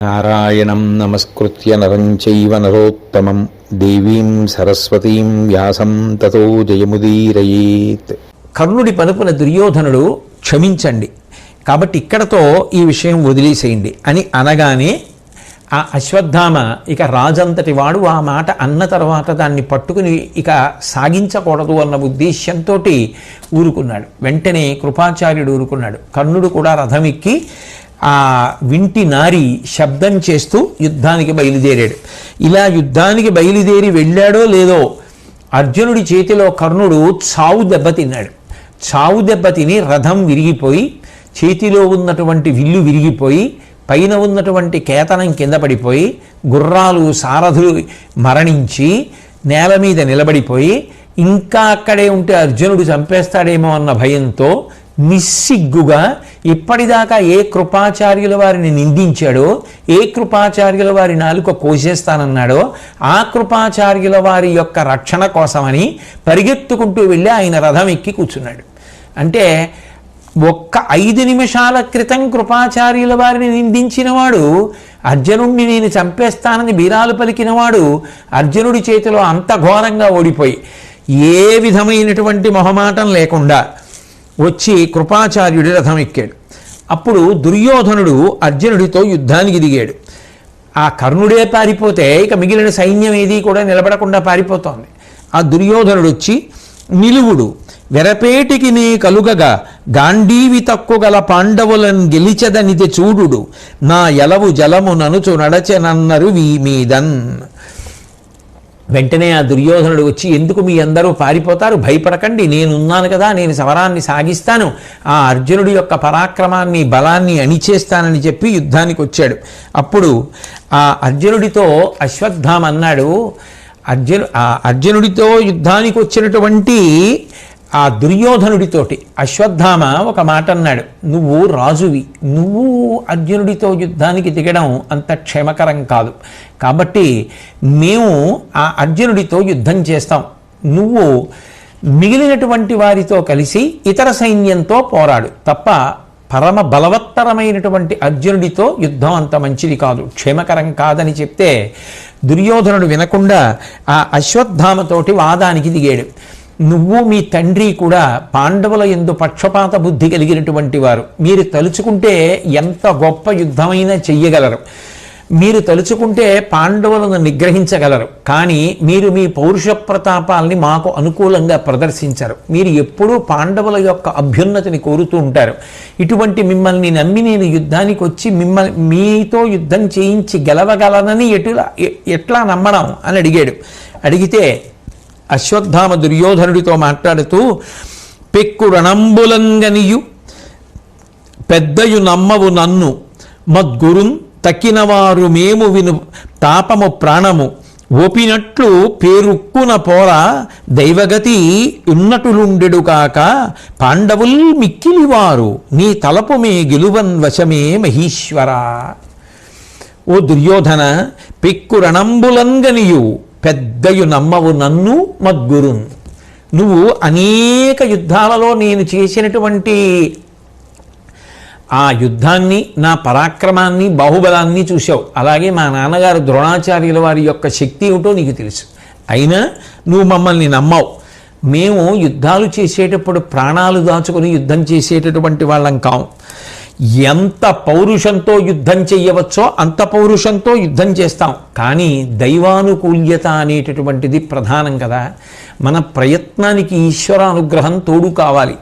నారాయణం నమస్కృత్య నరం చైవ నరోత్తమం దేవీం సరస్వతీం వ్యాసం తతో జయముదీరయేత్. కర్ణుడి పలుపున దుర్యోధనుడు క్షమించండి కాబట్టి ఇక్కడతో ఈ విషయం వదిలేసేయండి అని అనగానే ఆ అశ్వత్థామ ఇక రాజంతటి వాడు ఆ మాట అన్న తర్వాత దాన్ని పట్టుకుని ఇక సాగించకూడదు అన్న ఉద్దేశ్యంతో ఊరుకున్నాడు. వెంటనే కృపాచార్యుడు ఊరుకున్నాడు. కర్ణుడు కూడా రథం ఎక్కి ఆ వింటి నారి శబ్దం చేస్తూ యుద్ధానికి బయలుదేరాడు. ఇలా యుద్ధానికి బయలుదేరి వెళ్ళాడో లేదో అర్జునుడి చేతిలో కర్ణుడు చావు దెబ్బతిన్నాడు. చావు దెబ్బతిని రథం విరిగిపోయి చేతిలో ఉన్నటువంటి విల్లు విరిగిపోయి పైన ఉన్నటువంటి కేతనం కింద పడిపోయి గుర్రాలు సారథులు మరణించి నేల మీద నిలబడిపోయి ఇంకా అక్కడే ఉంటే అర్జునుడు చంపేస్తాడేమో అన్న భయంతో నిస్సిగ్గుగా ఇప్పటిదాకా ఏ కృపాచార్యుల వారిని నిందించాడో, ఏ కృపాచార్యుల వారి నాలుక కోసేస్తానన్నాడో ఆ కృపాచార్యుల వారి యొక్క రక్షణ కోసమని పరిగెత్తుకుంటూ వెళ్ళి ఆయన రథం ఎక్కి కూర్చున్నాడు. అంటే ఒక్క 5 నిమిషాల క్రితం కృపాచార్యుల వారిని నిందించినవాడు, అర్జునుడిని నేను చంపేస్తానని బీరాలు పలికినవాడు అర్జునుడి చేతిలో అంత ఘోరంగా ఓడిపోయి ఏ విధమైనటువంటి మొహమాటం లేకుండా వచ్చి కృపాచార్యుడి రథం ఎక్కాడు. అప్పుడు దుర్యోధనుడు అర్జునుడితో యుద్ధానికి దిగాడు. ఆ కర్ణుడే పారిపోతే ఇక మిగిలిన సైన్యం ఏది కూడా నిలబడకుండా పారిపోతోంది. ఆ దుర్యోధనుడు వచ్చి నిలువుడు వెరపేటికి నీ కలుగగా గాంధీవి తక్కుగల పాండవులను గెలిచదనిది చూడుడు నా ఎలవు జలము ననుచు నడచెనన్నరు మీదన్. వెంటనే ఆ దుర్యోధనుడు వచ్చి ఎందుకు మీ అందరూ పారిపోతారు, భయపడకండి, నేనున్నాను కదా, నేను సమరాన్ని సాగిస్తాను, ఆ అర్జునుడి యొక్క పరాక్రమాన్ని బలాన్ని అణిచేస్తానని చెప్పి యుద్ధానికి వచ్చాడు. అప్పుడు ఆ అర్జునుడితో అశ్వత్థామ అన్నాడు, అర్జునుడితో యుద్ధానికి వచ్చినటువంటి ఆ దుర్యోధనుడితోటి అశ్వత్థామ ఒక మాట అన్నాడు, నువ్వు రాజువి, నువ్వు అర్జునుడితో యుద్ధానికి దిగడం అంత క్షేమకరం కాదు, కాబట్టి మేము ఆ అర్జునుడితో యుద్ధం చేస్తాం, నువ్వు మిగిలినటువంటి వారితో కలిసి ఇతర సైన్యంతో పోరాడు తప్ప పరమ బలవత్తరమైనటువంటి అర్జునుడితో యుద్ధం అంత మంచిది కాదు, క్షేమకరం కాదని చెప్తే దుర్యోధనుడు వినకుండా ఆ అశ్వత్థామతోటి వాదానికి దిగాడు. నువ్వు మీ తండ్రి కూడా పాండవుల యందు పక్షపాత బుద్ధి కలిగినటువంటి వారు, మీరు తలుచుకుంటే ఎంత గొప్ప యుద్ధమైనా చెయ్యగలరు, మీరు తలుచుకుంటే పాండవులను నిగ్రహించగలరు, కానీ మీరు మీ పౌరుష ప్రతాపాలని మాకు అనుకూలంగా ప్రదర్శించరు, మీరు ఎప్పుడూ పాండవుల యొక్క అభ్యున్నతిని కోరుతూ ఉంటారు, ఇటువంటి మిమ్మల్ని నమ్మి నేను యుద్ధానికి వచ్చి మీతో యుద్ధం చేయించి గెలవగలనని ఎట్లా నమ్మడం అని అడిగాడు. అడిగితే అశ్వత్థామ దుర్యోధనుడితో మాట్లాడుతూ పెక్కు రణంబులంగనియు పెద్దయు నమ్మవు నన్ను మద్గురున్ తక్కినవారు మేము విను తాపము ప్రాణము ఓపినట్లు పేరుక్కున పోర దైవగతి ఉన్నటులుండెడు కాక పాండవుల్ మిక్కిలివారు నీ తలపు మే గెలువన్ వశమే మహీశ్వర. ఓ దుర్యోధన, పెక్కు రణంబులంగనియు పెద్దయు నమ్మవు నన్ను మద్గురున్, నువ్వు అనేక యుద్ధాలలో నేను చేసినటువంటి ఆ యుద్ధాన్ని, నా పరాక్రమాన్ని, బాహుబలాన్ని చూసావు, అలాగే మా నాన్నగారు ద్రోణాచార్యుల వారి యొక్క శక్తి ఏమిటో నీకు తెలుసు, అయినా నువ్వు మమ్మల్ని నమ్మవు. మేము యుద్ధాలు చేసేటప్పుడు ప్రాణాలు దాచుకొని యుద్ధం చేసేటటువంటి వాళ్ళం కావు, ఎంత పౌరుషంతో యుద్ధం చెయ్యవచ్చో అంత పౌరుషంతో యుద్ధం చేస్తాం, కానీ దైవానుకూల్యత అనేటటువంటిది ప్రధానం కదా, మన ప్రయత్నానికి ఈశ్వర అనుగ్రహం తోడు కావాలి,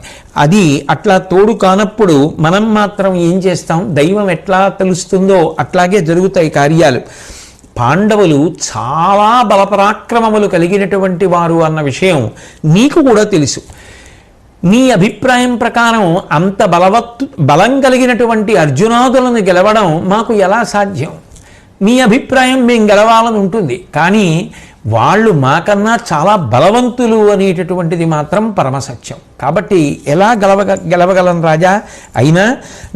అది అట్లా తోడు కానప్పుడు మనం మాత్రం ఏం చేస్తాం, దైవం ఎట్లా తెలుస్తుందో అట్లాగే జరుగుతాయి కార్యాలు. పాండవులు చాలా బలపరాక్రమములు కలిగినటువంటి వారు అన్న విషయం నీకు కూడా తెలుసు, నీ అభిప్రాయం ప్రకారం అంత బలం కలిగినటువంటి అర్జునాదులను గెలవడం మాకు ఎలా సాధ్యం, నీ అభిప్రాయం మేము గెలవాలని ఉంటుంది, కానీ వాళ్ళు మాకన్నా చాలా బలవంతులు అనేటటువంటిది మాత్రం పరమసత్యం, కాబట్టి ఎలా గెలవగలను రాజా, అయినా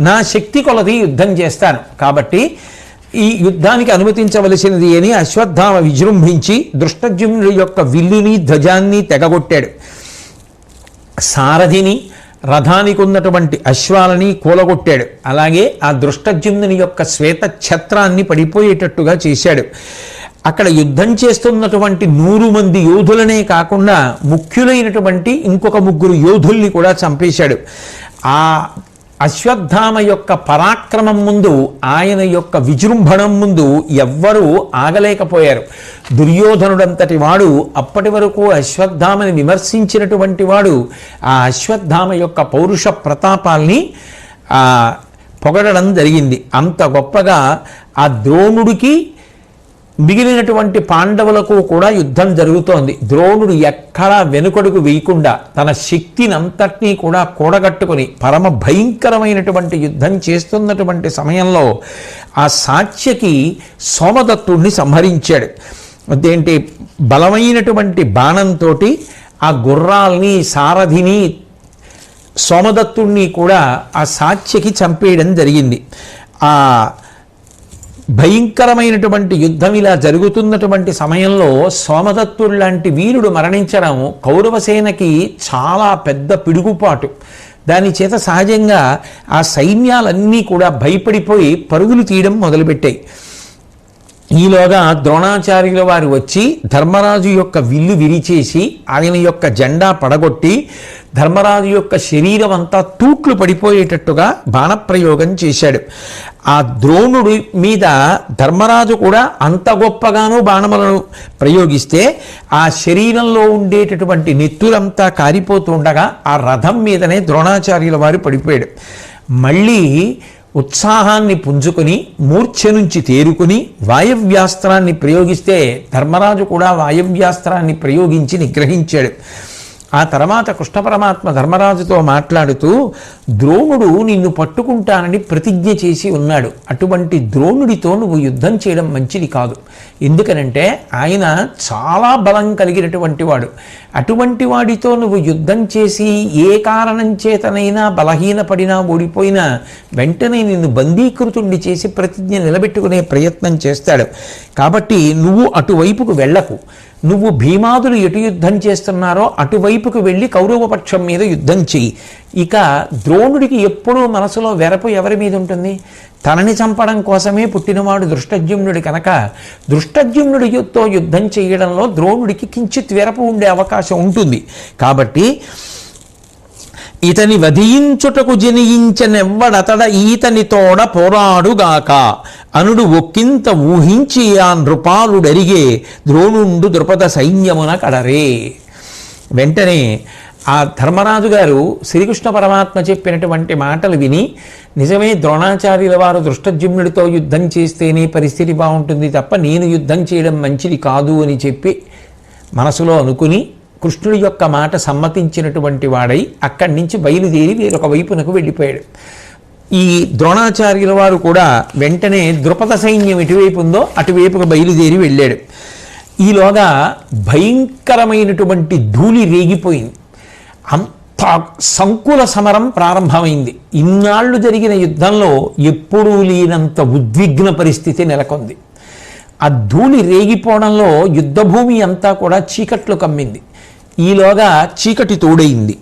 నా శక్తి కొలది యుద్ధం చేస్తాను, కాబట్టి ఈ యుద్ధానికి అనుమతించవలసినది అని అశ్వత్థామ విజృంభించి దృష్టద్యుమ్నుడి యొక్క విల్లుని ధ్వజాన్ని తెగగొట్టాడు. సారథిని రథానికి ఉన్నటువంటి అశ్వాలని కూలగొట్టాడు. అలాగే ఆ దృష్టజ్యుమ్నుని యొక్క శ్వేత ఛత్రాన్ని పడిపోయేటట్టుగా చేశాడు. అక్కడ యుద్ధం చేస్తున్నటువంటి 100 మంది యోధులనే కాకుండా ముఖ్యులైనటువంటి ఇంకొక 3 యోధుల్ని కూడా చంపేశాడు. ఆ అశ్వత్థామ యొక్క పరాక్రమం ముందు, ఆయన యొక్క విజృంభణం ముందు ఎవ్వరూ ఆగలేకపోయారు. దుర్యోధనుడంతటి వాడు అప్పటి వరకు అశ్వత్థామని విమర్శించినటువంటి వాడు ఆ అశ్వత్థామ యొక్క పౌరుష ప్రతాపాల్ని పొగడడం జరిగింది. అంత గొప్పగా ఆ ద్రోణుడికి మిగిలినటువంటి పాండవులకు కూడా యుద్ధం జరుగుతోంది. ద్రోణుడు ఎక్కడా వెనుకడుగు వేయకుండా తన శక్తిని అంతటినీ కూడా కూడగట్టుకుని పరమ భయంకరమైనటువంటి యుద్ధం చేస్తున్నటువంటి సమయంలో ఆ సాత్యకి సోమదత్తుణ్ణి సంహరించాడు. అదేంటి, బలమైనటువంటి బాణంతో ఆ గుర్రాల్ని, సారథిని, సోమదత్తుణ్ణి కూడా ఆ సాత్యకి చంపేయడం జరిగింది. ఆ భయంకరమైనటువంటి యుద్ధం ఇలా జరుగుతున్నటువంటి సమయంలో సోమదత్తుడు లాంటి వీరుడు మరణించడం కౌరవసేనకి చాలా పెద్ద పిడుగుపాటు. దాని చేత సహజంగా ఆ సైన్యాలన్నీ కూడా భయపడిపోయి పరుగులు తీయడం మొదలుపెట్టాయి. ఈలోగా ద్రోణాచార్యుల వారు వచ్చి ధర్మరాజు యొక్క విల్లు విరిచేసి ఆయన యొక్క జెండా పడగొట్టి ధర్మరాజు యొక్క శరీరం అంతా తూట్లు పడిపోయేటట్టుగా బాణప్రయోగం చేశాడు. ఆ ద్రోణుడి మీద ధర్మరాజు కూడా అంత గొప్పగానూ బాణములను ప్రయోగిస్తే ఆ శరీరంలో ఉండేటటువంటి నెత్తురంతా కారిపోతుండగా ఆ రథం మీదనే ద్రోణాచార్యుల వారు పడిపోయాడు. మళ్ళీ ఉత్సాహాన్ని పుంజుకొని మూర్ఛ నుంచి తేరుకుని వాయవ్యాస్త్రాన్ని ప్రయోగిస్తే ధర్మరాజు కూడా వాయవ్యాస్త్రాన్ని ప్రయోగించి నిగ్రహించాడు. ఆ తర్వాత కృష్ణ పరమాత్మ ధర్మరాజుతో మాట్లాడుతూ, ద్రోణుడు నిన్ను పట్టుకుంటానని ప్రతిజ్ఞ చేసి ఉన్నాడు. అటువంటి ద్రోణుడితో నువ్వు యుద్ధం చేయడం మంచిది కాదు. ఎందుకనంటే ఆయన చాలా బలం కలిగినటువంటి వాడు. అటువంటి వాడితో నువ్వు యుద్ధం చేసి ఏ కారణం చేతనైనా బలహీనపడినా ఓడిపోయినా వెంటనే నిన్ను బందీకృతుణ్ణి చేసి ప్రతిజ్ఞ నిలబెట్టుకునే ప్రయత్నం చేస్తాడు. కాబట్టి నువ్వు అటువైపుకు వెళ్ళకు. నువ్వు భీమాదులు ఎటు యుద్ధం చేస్తున్నారో అటువైపుకు వెళ్ళి కౌరవపక్షం మీద యుద్ధం చెయ్యి. ఇక ద్రోణుడికి ఎప్పుడూ మనసులో వెరపు ఎవరి మీద ఉంటుంది? తనని చంపడం కోసమే పుట్టినవాడు దృష్టజ్యుమ్నుడి కనుక దృష్టజ్యుమ్నుడితో యుద్ధం చేయడంలో ద్రోణుడికి కించిత్ వెరపు ఉండే అవకాశం ఉంటుంది. కాబట్టి ఇతని వధించుటకు జనియించనెవ్వడతడ ఈతని తోడ పోరాడుగాక అనుడు ఒక్కింత ఊహించి ఆ నృపాలుడరిగే ద్రోణుండు ద్రుపద సైన్యమున కడరే. వెంటనే ఆ ధర్మరాజు గారు శ్రీకృష్ణ పరమాత్మ చెప్పినటువంటి మాటలు విని, నిజమే ద్రోణాచార్యుల వారు దృష్టజ్యుమ్నుడితో యుద్ధం చేస్తేనే పరిస్థితి బాగుంటుంది తప్ప నేను యుద్ధం చేయడం మంచిది కాదు అని చెప్పి మనసులో అనుకుని కృష్ణుడి యొక్క మాట సమ్మతించినటువంటి వాడై అక్కడి నుంచి బయలుదేరి వేరొక వైపునకు వెళ్ళిపోయాడు. ఈ ద్రోణాచార్యుల వారు కూడా వెంటనే ద్రుపద సైన్యం ఎటువైపు ఉందో అటువైపుకు బయలుదేరి వెళ్ళాడు. ఈలోగా భయంకరమైనటువంటి ధూళి రేగిపోయింది. అంత సంకుల సమరం ప్రారంభమైంది. ఇన్నాళ్ళు జరిగిన యుద్ధంలో ఎప్పుడూ లేనంత ఉద్విగ్న పరిస్థితి నెలకొంది. ఆ ధూళి రేగిపోవడంలో యుద్ధభూమి అంతా కూడా చీకట్లు కమ్మింది. ఈలోగా చీకటి తోడైంది.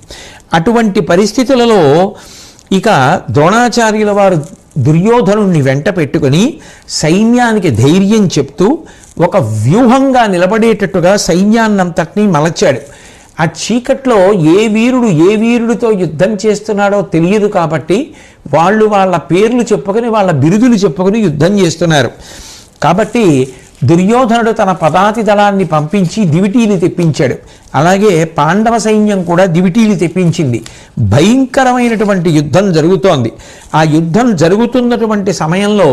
అటువంటి పరిస్థితులలో ఇక ద్రోణాచార్యుల వారు దుర్యోధనుణ్ణి వెంట పెట్టుకుని సైన్యానికి ధైర్యం చెప్తూ ఒక వ్యూహంగా నిలబడేటట్టుగా సైన్యాన్నంతటినీ మలచాడు. ఆ చీకట్లో ఏ వీరుడితో యుద్ధం చేస్తున్నాడో తెలియదు కాబట్టి వాళ్ళ పేర్లు చెప్పుకొని వాళ్ళ బిరుదులు చెప్పుకొని యుద్ధం చేస్తున్నారు. కాబట్టి దుర్యోధనుడు తన పదాతి దళాన్ని పంపించి దివిటీలు తెప్పించాడు. అలాగే పాండవ సైన్యం కూడా దివిటీలు తెప్పించింది. భయంకరమైనటువంటి యుద్ధం జరుగుతోంది. ఆ యుద్ధం జరుగుతున్నటువంటి సమయంలో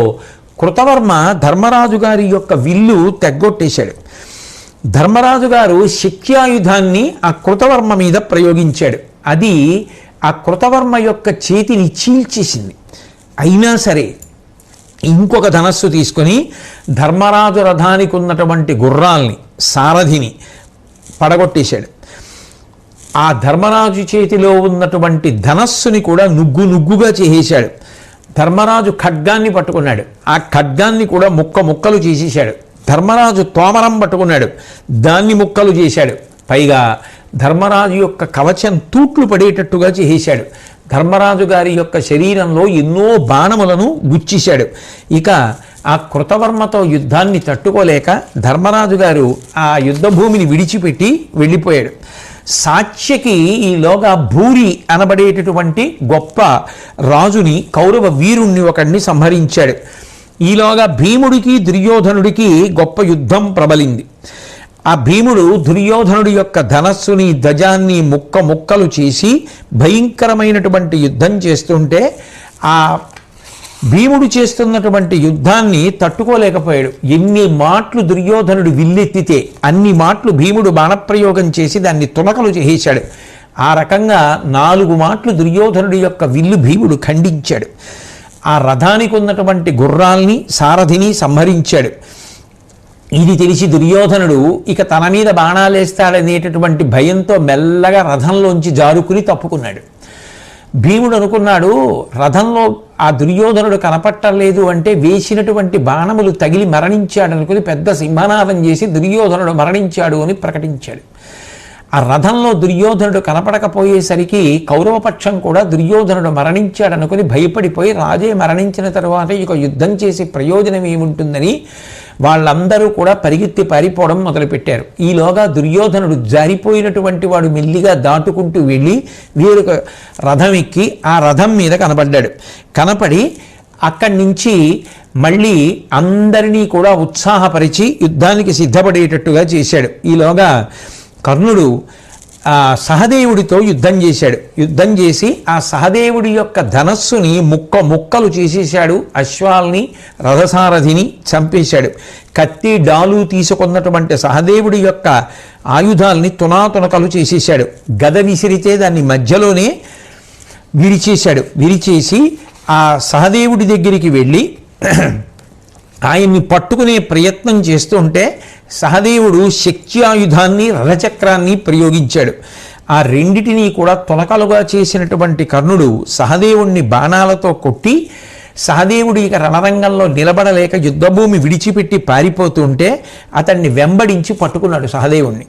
కృతవర్మ ధర్మరాజు గారి యొక్క విల్లు తెగ్గొట్టేశాడు. ధర్మరాజు గారు శక్త్యాయుధాన్ని ఆ కృతవర్మ మీద ప్రయోగించాడు. అది ఆ కృతవర్మ యొక్క చేతిని చీల్చేసింది. అయినా సరే ఇంకొక ధనస్సు తీసుకొని ధర్మరాజు రథానికి ఉన్నటువంటి గుర్రాల్ని, సారథిని పడగొట్టేశాడు. ఆ ధర్మరాజు చేతిలో ఉన్నటువంటి ధనస్సుని కూడా నుగ్గుగా చేసేశాడు. ధర్మరాజు ఖడ్గాన్ని పట్టుకున్నాడు. ఆ ఖడ్గాన్ని కూడా ముక్కలు చేసేశాడు. ధర్మరాజు తోమరం పట్టుకున్నాడు. దాన్ని ముక్కలు చేశాడు. పైగా ధర్మరాజు యొక్క కవచం తూట్లు పడేటట్టుగా చేశాడు. ధర్మరాజు గారి యొక్క శరీరంలో ఎన్నో బాణములను గుచ్చేశాడు. ఇక ఆ కృతవర్మతో యుద్ధాన్ని తట్టుకోలేక ధర్మరాజు గారు ఆ యుద్ధ భూమిని విడిచిపెట్టి వెళ్ళిపోయాడు. సాత్యకి ఈలోగా భూరి అనబడేటటువంటి గొప్ప రాజుని, కౌరవ వీరుణ్ణి ఒకడిని సంహరించాడు. ఈలోగా భీముడికి దుర్యోధనుడికి గొప్ప యుద్ధం ప్రబలింది. ఆ భీముడు దుర్యోధనుడి యొక్క ధనస్సుని ధ్వజాన్ని ముక్కలు చేసి భయంకరమైనటువంటి యుద్ధం చేస్తుంటే ఆ భీముడు చేస్తున్నటువంటి యుద్ధాన్ని తట్టుకోలేకపోయాడు. ఎన్ని మాటలు దుర్యోధనుడు విల్లెత్తితే అన్ని మాటలు భీముడు బాణప్రయోగం చేసి దాన్ని తునకలు చేశాడు. ఆ రకంగా 4 మాటలు దుర్యోధనుడి యొక్క విల్లు భీముడు ఖండించాడు. ఆ రథానికి ఉన్నటువంటి గుర్రాల్ని సారథిని సంహరించాడు. ఇది తెలిసి దుర్యోధనుడు ఇక తన మీద బాణాలేస్తాడనేటటువంటి భయంతో మెల్లగా రథంలోంచి జారుకుని తప్పుకున్నాడు. భీముడు అనుకున్నాడు, రథంలో ఆ దుర్యోధనుడు కనపట్టలేదు అంటే వేసినటువంటి బాణములు తగిలి మరణించాడు అనుకుని పెద్ద సింహనాదం చేసి దుర్యోధనుడు మరణించాడు అని ప్రకటించాడు. ఆ రథంలో దుర్యోధనుడు కనపడకపోయేసరికి కౌరవపక్షం కూడా దుర్యోధనుడు మరణించాడనుకుని భయపడిపోయి రాజే మరణించిన తరువాత ఇక యుద్ధం చేసే ప్రయోజనం ఏముంటుందని వాళ్ళందరూ కూడా పరిగెత్తి పారిపోవడం మొదలుపెట్టారు. ఈలోగా దుర్యోధనుడు జారిపోయినటువంటి వాడు మెల్లిగా దాటుకుంటూ వెళ్ళి వేరొక రథం ఎక్కి ఆ రథం మీద కనబడ్డాడు. కనపడి అక్కడి నుంచి మళ్ళీ అందరినీ కూడా ఉత్సాహపరిచి యుద్ధానికి సిద్ధపడేటట్టుగా చేశాడు. ఈలోగా కర్ణుడు సహదేవుడితో యుద్ధం చేశాడు. యుద్ధం చేసి ఆ సహదేవుడి యొక్క ధనస్సుని ముక్కలు చేసేశాడు. అశ్వాల్ని రథసారథిని చంపేశాడు. కత్తి డాలు తీసుకున్నటువంటి సహదేవుడి యొక్క ఆయుధాల్ని తునాతునకలు చేసేశాడు. గద విసిరితే దాన్ని మధ్యలోనే విరిచేశాడు. విరిచేసి ఆ సహదేవుడి దగ్గరికి వెళ్ళి ఆయన్ని పట్టుకునే ప్రయత్నం చేస్తుంటే సహదేవుడు శక్తి ఆయుధాన్ని రథచక్రాన్ని ప్రయోగించాడు. ఆ రెండిటినీ కూడా తునకలుగా చేసినటువంటి కర్ణుడు సహదేవుణ్ణి బాణాలతో కొట్టి సహదేవుడి ఇక రణరంగంలో నిలబడలేక యుద్ధభూమి విడిచిపెట్టి పారిపోతుంటే అతన్ని వెంబడించి పట్టుకున్నాడు. సహదేవుణ్ణి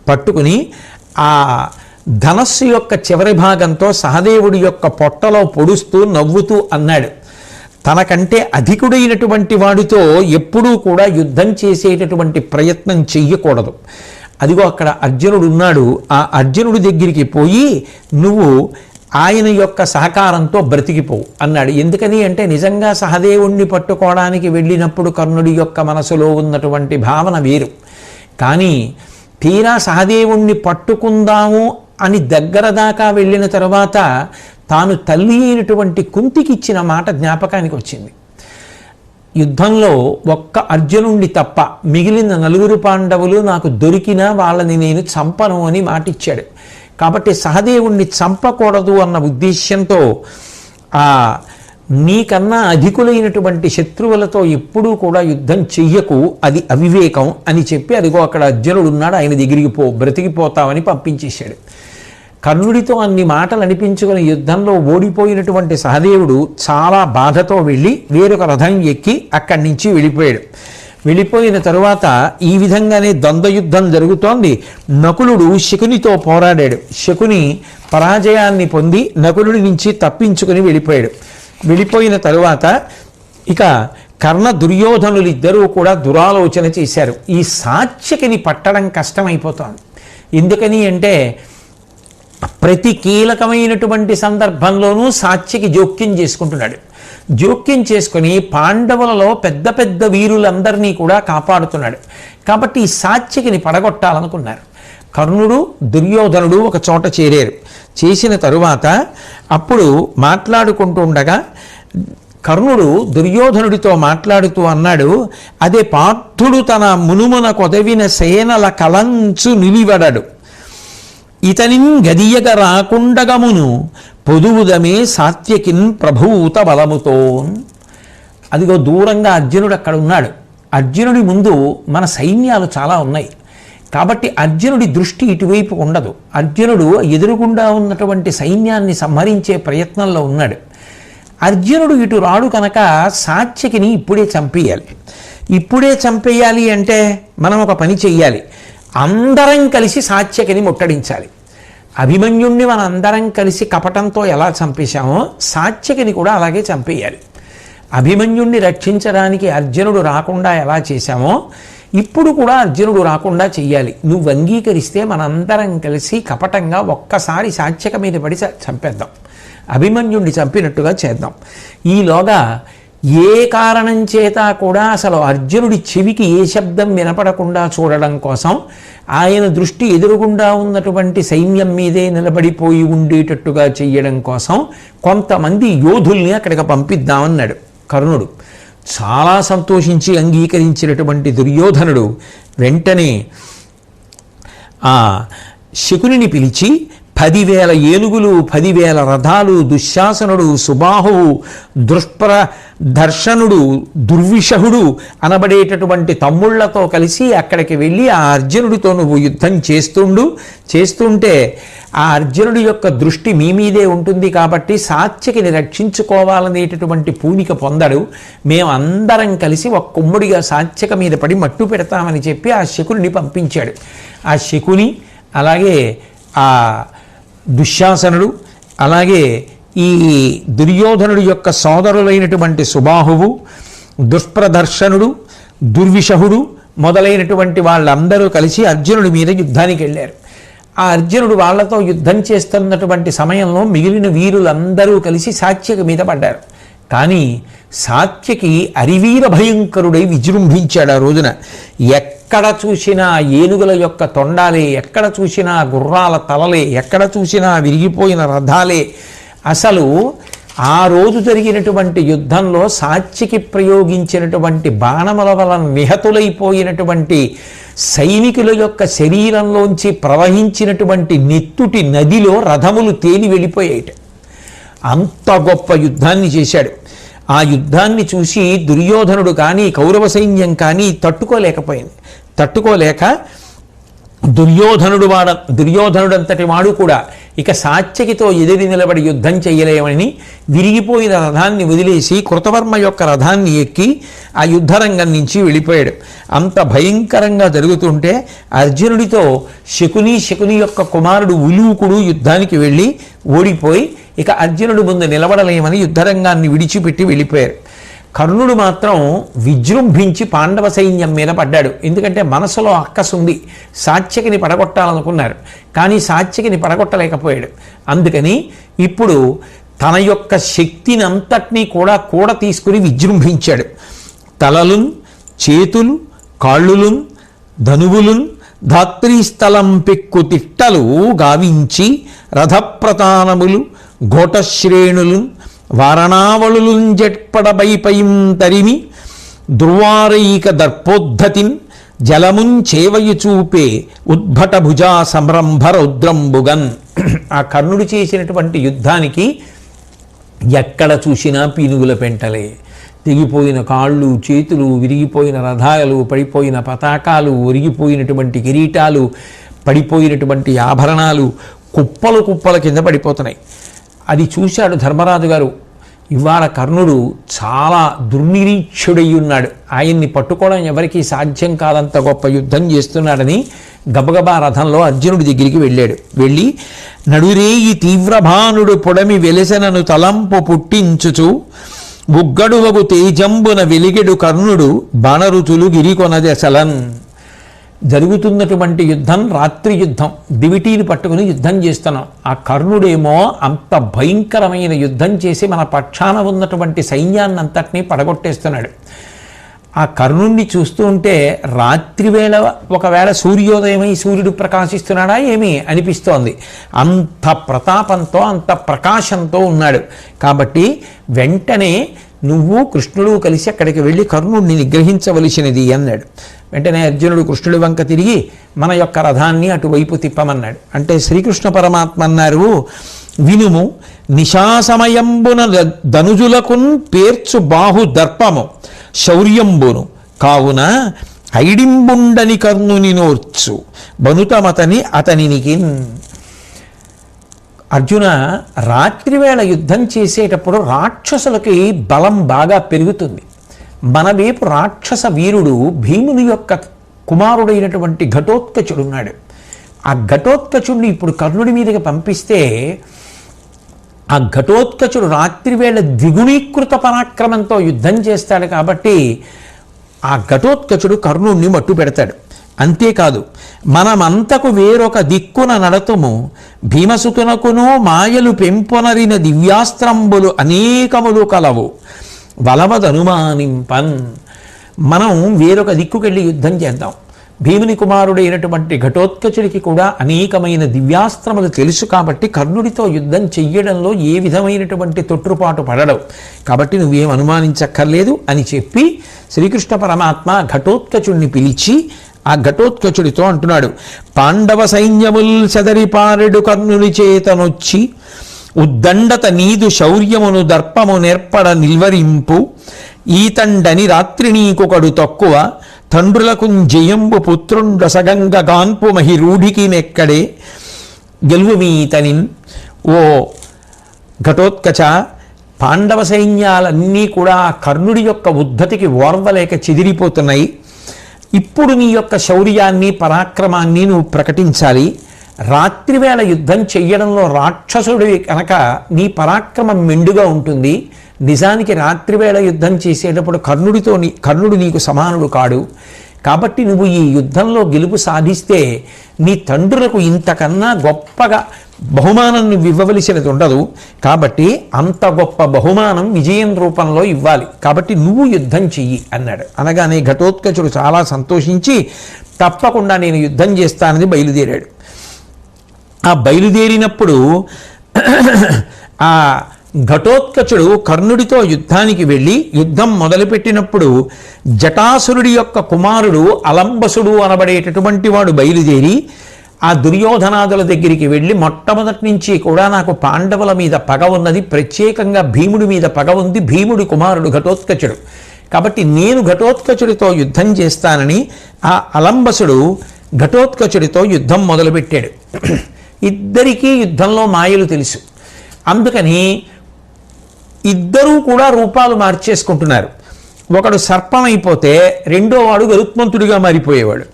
పట్టుకుని ఆ ధనస్సు యొక్క చివరి భాగంతో సహదేవుడి యొక్క పొట్టలో పొడుస్తూ నవ్వుతూ అన్నాడు, తనకంటే అధికుడైనటువంటి వాడితో ఎప్పుడూ కూడా యుద్ధం చేసేటటువంటి ప్రయత్నం చెయ్యకూడదు. అదిగో అక్కడ అర్జునుడు ఉన్నాడు. ఆ అర్జునుడి దగ్గరికి పోయి నువ్వు ఆయన యొక్క సహకారంతో బ్రతికిపోవు అన్నాడు. ఎందుకని అంటే నిజంగా సహదేవుణ్ణి పట్టుకోవడానికి వెళ్ళినప్పుడు కర్ణుడి యొక్క మనసులో ఉన్నటువంటి భావన వేరు. కానీ తీరా సహదేవుణ్ణి పట్టుకుందాము అని దగ్గర దాకా వెళ్ళిన తర్వాత తాను తల్లి అయినటువంటి కుంతికి ఇచ్చిన మాట జ్ఞాపకానికి వచ్చింది. యుద్ధంలో ఒక్క అర్జునుణ్ణి తప్ప మిగిలిన 4 పాండవులు నాకు దొరికినా వాళ్ళని నేను చంపను అని మాటిచ్చాడు. కాబట్టి సహదేవుణ్ణి చంపకూడదు అన్న ఉద్దేశ్యంతో నీకన్నా అధికులైనటువంటి శత్రువులతో ఎప్పుడూ కూడా యుద్ధం చెయ్యకు, అది అవివేకం అని చెప్పి అదిగో అక్కడ అర్జునుడు ఉన్నాడు, ఆయన దగ్గరికి బ్రతికిపోతామని పంపించేశాడు. కర్ణుడితో అన్ని మాటలు అనిపించుకుని యుద్ధంలో ఓడిపోయినటువంటి సహదేవుడు చాలా బాధతో వెళ్ళి వేరొక రథం ఎక్కి అక్కడి నుంచి వెళ్ళిపోయాడు. వెళ్ళిపోయిన తరువాత ఈ విధంగానే ద్వంద్వ యుద్ధం జరుగుతోంది. నకులుడు శకునితో పోరాడాడు. శకుని పరాజయాన్ని పొంది నకులుడి నుంచి తప్పించుకుని వెళ్ళిపోయాడు. వెళ్ళిపోయిన తరువాత ఇక కర్ణ దుర్యోధనులిద్దరూ కూడా దురాలోచన చేశారు. ఈ సాత్యకిని పట్టడం కష్టమైపోతోంది. ఎందుకని అంటే ప్రతి కీలకమైనటువంటి సందర్భంలోనూ సాత్యకి జోక్యం చేసుకుంటున్నాడు. జోక్యం చేసుకుని పాండవులలో పెద్ద పెద్ద వీరులందరినీ కూడా కాపాడుతున్నాడు. కాబట్టి ఈ సాత్యకిని పడగొట్టాలనుకున్నారు. కర్ణుడు దుర్యోధనుడు ఒక చోట చేరారు. చేసిన తరువాత అప్పుడు మాట్లాడుకుంటూ ఉండగా కర్ణుడు దుర్యోధనుడితో మాట్లాడుతూ అన్నాడు, అదే పార్థుడు తన మునుమున కొదవిన సేనల కలంచు నిలివడడు, ఇతనిన్ గదియగ రాకుండగమును పొదువుదమే సాత్యకిన్ ప్రభూత బలముతోన్. అదిగో దూరంగా అర్జునుడు అక్కడ ఉన్నాడు. అర్జునుడి ముందు మన సైన్యాలు చాలా ఉన్నాయి. కాబట్టి అర్జునుడి దృష్టి ఇటువైపు ఉండదు. అర్జునుడు ఎదురుగుండా ఉన్నటువంటి సైన్యాన్ని సంహరించే ప్రయత్నంలో ఉన్నాడు. అర్జునుడు ఇటు రాడు కనుక సాత్యకిని ఇప్పుడే చంపేయాలి. ఇప్పుడే చంపేయాలి అంటే మనం ఒక పని చెయ్యాలి. అందరం కలిసి సాత్యకిని ముట్టడించాలి. అభిమన్యుణ్ణి మన అందరం కలిసి కపటంతో ఎలా చంపేశామో సాత్యకిని కూడా అలాగే చంపేయాలి. అభిమన్యుణ్ణి రక్షించడానికి అర్జునుడు రాకుండా ఎలా చేశామో ఇప్పుడు కూడా అర్జునుడు రాకుండా చెయ్యాలి. నువ్వు అంగీకరిస్తే మనందరం కలిసి కపటంగా ఒక్కసారి సాత్యక మీద పడి చంపేద్దాం, అభిమన్యుణ్ణి చంపినట్టుగా చేద్దాం. ఈలోగా ఏ కారణం చేత కూడా అసలు అర్జునుడి చెవికి ఏ శబ్దం వినపడకుండా చూడడం కోసం ఆయన దృష్టి ఎదురుగుండా ఉన్నటువంటి సైన్యం మీదే నిలబడిపోయి ఉండేటట్టుగా చెయ్యడం కోసం కొంతమంది యోధుల్ని అక్కడికి పంపిద్దామన్నాడు కర్ణుడు. చాలా సంతోషించి అంగీకరించినటువంటి దుర్యోధనుడు వెంటనే ఆ శకునిని పిలిచి 10,000 ఏనుగులు, 10,000 రథాలు, దుశ్శాసనుడు, సుబాహువు, దర్శనుడు, దుర్విషహుడు అనబడేటటువంటి తమ్ముళ్లతో కలిసి అక్కడికి వెళ్ళి ఆ అర్జునుడితో నువ్వు యుద్ధం చేస్తుంటే ఆ అర్జునుడి యొక్క దృష్టి మీ మీదే ఉంటుంది కాబట్టి సాత్యకిని రక్షించుకోవాలనేటటువంటి పూనిక పొందడు. మేమందరం కలిసి ఒక కుమ్ముడిగా సాత్యక మీద పడి మట్టు పెడతామని చెప్పి ఆ శకుని పంపించాడు. ఆ శకుని అలాగే ఆ దుశ్శాసనుడు అలాగే ఈ దుర్యోధనుడి యొక్క సోదరులైనటువంటి సుబాహువు, దుష్ప్రదర్శనుడు, దుర్విషహుడు మొదలైనటువంటి వాళ్ళందరూ కలిసి అర్జునుడి మీద యుద్ధానికి వెళ్ళారు. ఆ అర్జునుడు వాళ్లతో యుద్ధం చేస్తున్నటువంటి సమయంలో మిగిలిన వీరులందరూ కలిసి సాత్యకి మీద పడ్డారు. కానీ సాత్యకి అరివీర భయంకరుడై విజృంభించాడు. ఆ రోజున ఎక్కడ చూసినా ఏనుగుల యొక్క తొండాలే, ఎక్కడ చూసినా గుర్రాల తలలే, ఎక్కడ చూసినా విరిగిపోయిన రథాలే. అసలు ఆ రోజు జరిగినటువంటి యుద్ధంలో సాత్యకి ప్రయోగించినటువంటి బాణముల వలన నిహతులైపోయినటువంటి సైనికుల యొక్క శరీరంలోంచి ప్రవహించినటువంటి నెత్తుటి నదిలో రథములు తేలి వెళ్ళిపోయాయి. అంత గొప్ప యుద్ధాన్ని చేశాడు. ఆ యుద్ధాన్ని చూసి దుర్యోధనుడు కానీ కౌరవ సైన్యం కానీ తట్టుకోలేక దుర్యోధనుడంతటి వాడు కూడా ఇక సాత్యకితో ఎదిరి నిలబడి యుద్ధం చేయలేమని విరిగిపోయిన రథాన్ని వదిలేసి కృతవర్మ యొక్క రథాన్ని ఎక్కి ఆ యుద్ధరంగం నుంచి వెళ్ళిపోయాడు. అంత భయంకరంగా జరుగుతుంటే అర్జునుడితో శకుని యొక్క కుమారుడు ఉలూకుడు యుద్ధానికి వెళ్ళి ఓడిపోయి ఇక అర్జునుడు ముందు నిలబడలేమని యుద్ధరంగాన్ని విడిచిపెట్టి వెళ్ళిపోయారు. కర్ణుడు మాత్రం విజృంభించి పాండవ సైన్యం మీద పడ్డాడు. ఎందుకంటే మనసులో అక్కసుంది, సాత్యకిని పడగొట్టాలనుకున్నారు కానీ సాత్యకిని పడగొట్టలేకపోయాడు. అందుకని ఇప్పుడు తన యొక్క శక్తిని అంతటినీ కూడా తీసుకుని విజృంభించాడు. తలలున్, చేతులు, కాళ్ళులున్, ధనువులున్, ధాత్రీస్థలం పెక్కు తిట్టలు గావించి రథప్రతానములు, ఘోటశ్రేణులు, వారణావళులుంజెట్పడబైపయం తరిమి దుర్వారైక దర్పోద్ధతిన్ జలమున్ చేవయు చూపే ఉద్భట భుజా సంరంభ రౌద్రంబుగన్. ఆ కర్ణుడు చేసినటువంటి యుద్ధానికి ఎక్కడ చూసినా పీనుగుల పెంటలే, తెగిపోయిన కాళ్ళు, చేతులు, విరిగిపోయిన రథాలు, పడిపోయిన పతాకాలు, ఒరిగిపోయినటువంటి కిరీటాలు, పడిపోయినటువంటి ఆభరణాలు కుప్పల కింద పడిపోతున్నాయి. అది చూశాడు ధర్మరాజు గారు. ఇవాళ కర్ణుడు చాలా దుర్నిరీక్షుడై ఉన్నాడు, ఆయన్ని పట్టుకోవడం ఎవరికీ సాధ్యం కాదంత గొప్ప యుద్ధం చేస్తున్నాడని గబగబా రథంలో అర్జునుడి దగ్గరికి వెళ్ళి నడురేయి తీవ్రభానుడు పొడమి వెలసెనను తలంపు పుట్టించుచు బుగ్గడువగు తేజంబున వెలిగెడు కర్ణుడు బాణరుతులు గిరికొనదెసలన్. జరుగుతున్నటువంటి యుద్ధం రాత్రి యుద్ధం, దివిటీని పట్టుకుని యుద్ధం చేస్తున్నాం. ఆ కర్ణుడేమో అంత భయంకరమైన యుద్ధం చేసి మన పక్షాన ఉన్నటువంటి సైన్యాన్ని అంతటినీ పడగొట్టేస్తున్నాడు. ఆ కర్ణుణ్ణి చూస్తూ ఉంటే రాత్రివేళ ఒకవేళ సూర్యోదయమై సూర్యుడు ప్రకాశిస్తున్నాడా ఏమి అనిపిస్తోంది. అంత ప్రతాపంతో అంత ప్రకాశంతో ఉన్నాడు. కాబట్టి వెంటనే నువ్వు కృష్ణుడు కలిసి అక్కడికి వెళ్ళి కర్ణుడిని నిగ్రహించవలసినది అన్నాడు. వెంటనే అర్జునుడు కృష్ణుడి వంక తిరిగి మన యొక్క రథాన్ని అటువైపు తిప్పమన్నాడు. అంటే శ్రీకృష్ణ పరమాత్మ అన్నారు, వినుము నిశాసమయంబున ధనుజులకున్ పేర్చు బాహు దర్పము శౌర్యంబును కావున ఐడింబుండని కర్ణుని నోర్చు బనుతమతని అతనికి. అర్జున, రాత్రివేళ యుద్ధం చేసేటప్పుడు రాక్షసులకి బలం బాగా పెరుగుతుంది. మన వైపు రాక్షస వీరుడు భీముని యొక్క కుమారుడైనటువంటి ఘటోత్కచుడున్నాడు. ఆ ఘటోత్కచుడిని ఇప్పుడు కర్ణుడి మీదకి పంపిస్తే ఆ ఘటోత్కచుడు రాత్రివేళ ద్విగుణీకృత పరాక్రమంతో యుద్ధం చేస్తాడు కాబట్టి ఆ ఘటోత్కచుడు కర్ణుడిని మట్టు పెడతాడు. అంతేకాదు, మనమంతకు వేరొక దిక్కున నడతుము, భీమసుతునకును మాయలు పెంపొనరిన దివ్యాస్త్రంబులు అనేకములు కలవు వలవదనుమానింపన్. మనం వేరొక దిక్కుకెళ్ళి యుద్ధం చేద్దాం. భీముని కుమారుడైనటువంటి ఘటోత్కచుడికి కూడా అనేకమైన దివ్యాస్త్రములు తెలుసు కాబట్టి కర్ణుడితో యుద్ధం చెయ్యడంలో ఏ విధమైనటువంటి తొట్టుపాటు పడడం, కాబట్టి నువ్వేం అనుమానించక్కర్లేదు అని చెప్పి శ్రీకృష్ణ పరమాత్మ ఘటోత్కచుడిని పిలిచి ఆ ఘటోత్కచుడితో అంటున్నాడు, పాండవ సైన్యముల్ చెదరిపారెడు కర్ణుని చేతనొచ్చి ఉద్దండత నీదు శౌర్యమును దర్పము నేర్పడ నిల్వరింపు, ఈతండని రాత్రి నీకొకడు తక్కువ తండ్రులకు జయంబు పుత్రుండసగంగ గాన్పు మహిరూఢికి నెక్కడే గెలువుమీతనిన్. ఓ ఘటోత్కచ, పాండవ సైన్యాలన్నీ కూడా కర్ణుడి యొక్క ఉద్ధతికి ఓర్వలేక చెదిరిపోతున్నాయి. ఇప్పుడు నీ యొక్క శౌర్యాన్ని పరాక్రమాన్ని నువ్వు ప్రకటించాలి. రాత్రివేళ యుద్ధం చెయ్యడంలో రాక్షసుడివి కనుక నీ పరాక్రమం మెండుగా ఉంటుంది. నిజానికి రాత్రివేళ యుద్ధం చేసేటప్పుడు కర్ణుడు నీకు సమానుడు కాడు. కాబట్టి నువ్వు ఈ యుద్ధంలో గెలుపు సాధిస్తే నీ తండ్రులకు ఇంతకన్నా గొప్పగా బహుమానం నువ్వు ఇవ్వవలసినది ఉండదు. కాబట్టి అంత గొప్ప బహుమానం విజయం రూపంలో ఇవ్వాలి. కాబట్టి నువ్వు యుద్ధం చెయ్యి అన్నాడు. అనగానే ఘటోత్కచుడు చాలా సంతోషించి తప్పకుండా నేను యుద్ధం చేస్తానని బయలుదేరాడు. ఆ బయలుదేరినప్పుడు ఆ ఘటోత్కచుడు కర్ణుడితో యుద్ధానికి వెళ్ళి యుద్ధం మొదలుపెట్టినప్పుడు జటాసురుడి యొక్క కుమారుడు అలంబసుడు అనబడేటటువంటి వాడు బయలుదేరి ఆ దుర్యోధనాదుల దగ్గరికి వెళ్ళి మొట్టమొదటి నుంచి కూడా నాకు పాండవుల మీద పగ ఉన్నది, ప్రత్యేకంగా భీముడి మీద పగ ఉంది, భీముడి కుమారుడు ఘటోత్కచుడు, కాబట్టి నేను ఘటోత్కచుడితో యుద్ధం చేస్తానని ఆ అలంబసుడు ఘటోత్కచుడితో యుద్ధం మొదలుపెట్టాడు. ఇద్దరికీ యుద్ధంలో మాయలు తెలుసు. అందుకని ఇద్దరూ కూడా రూపాలు మార్చేసుకుంటున్నారు. ఒకడు సర్పం అయిపోతే రెండో వాడు గరుత్మంతుడిగా మారిపోయేవాడు,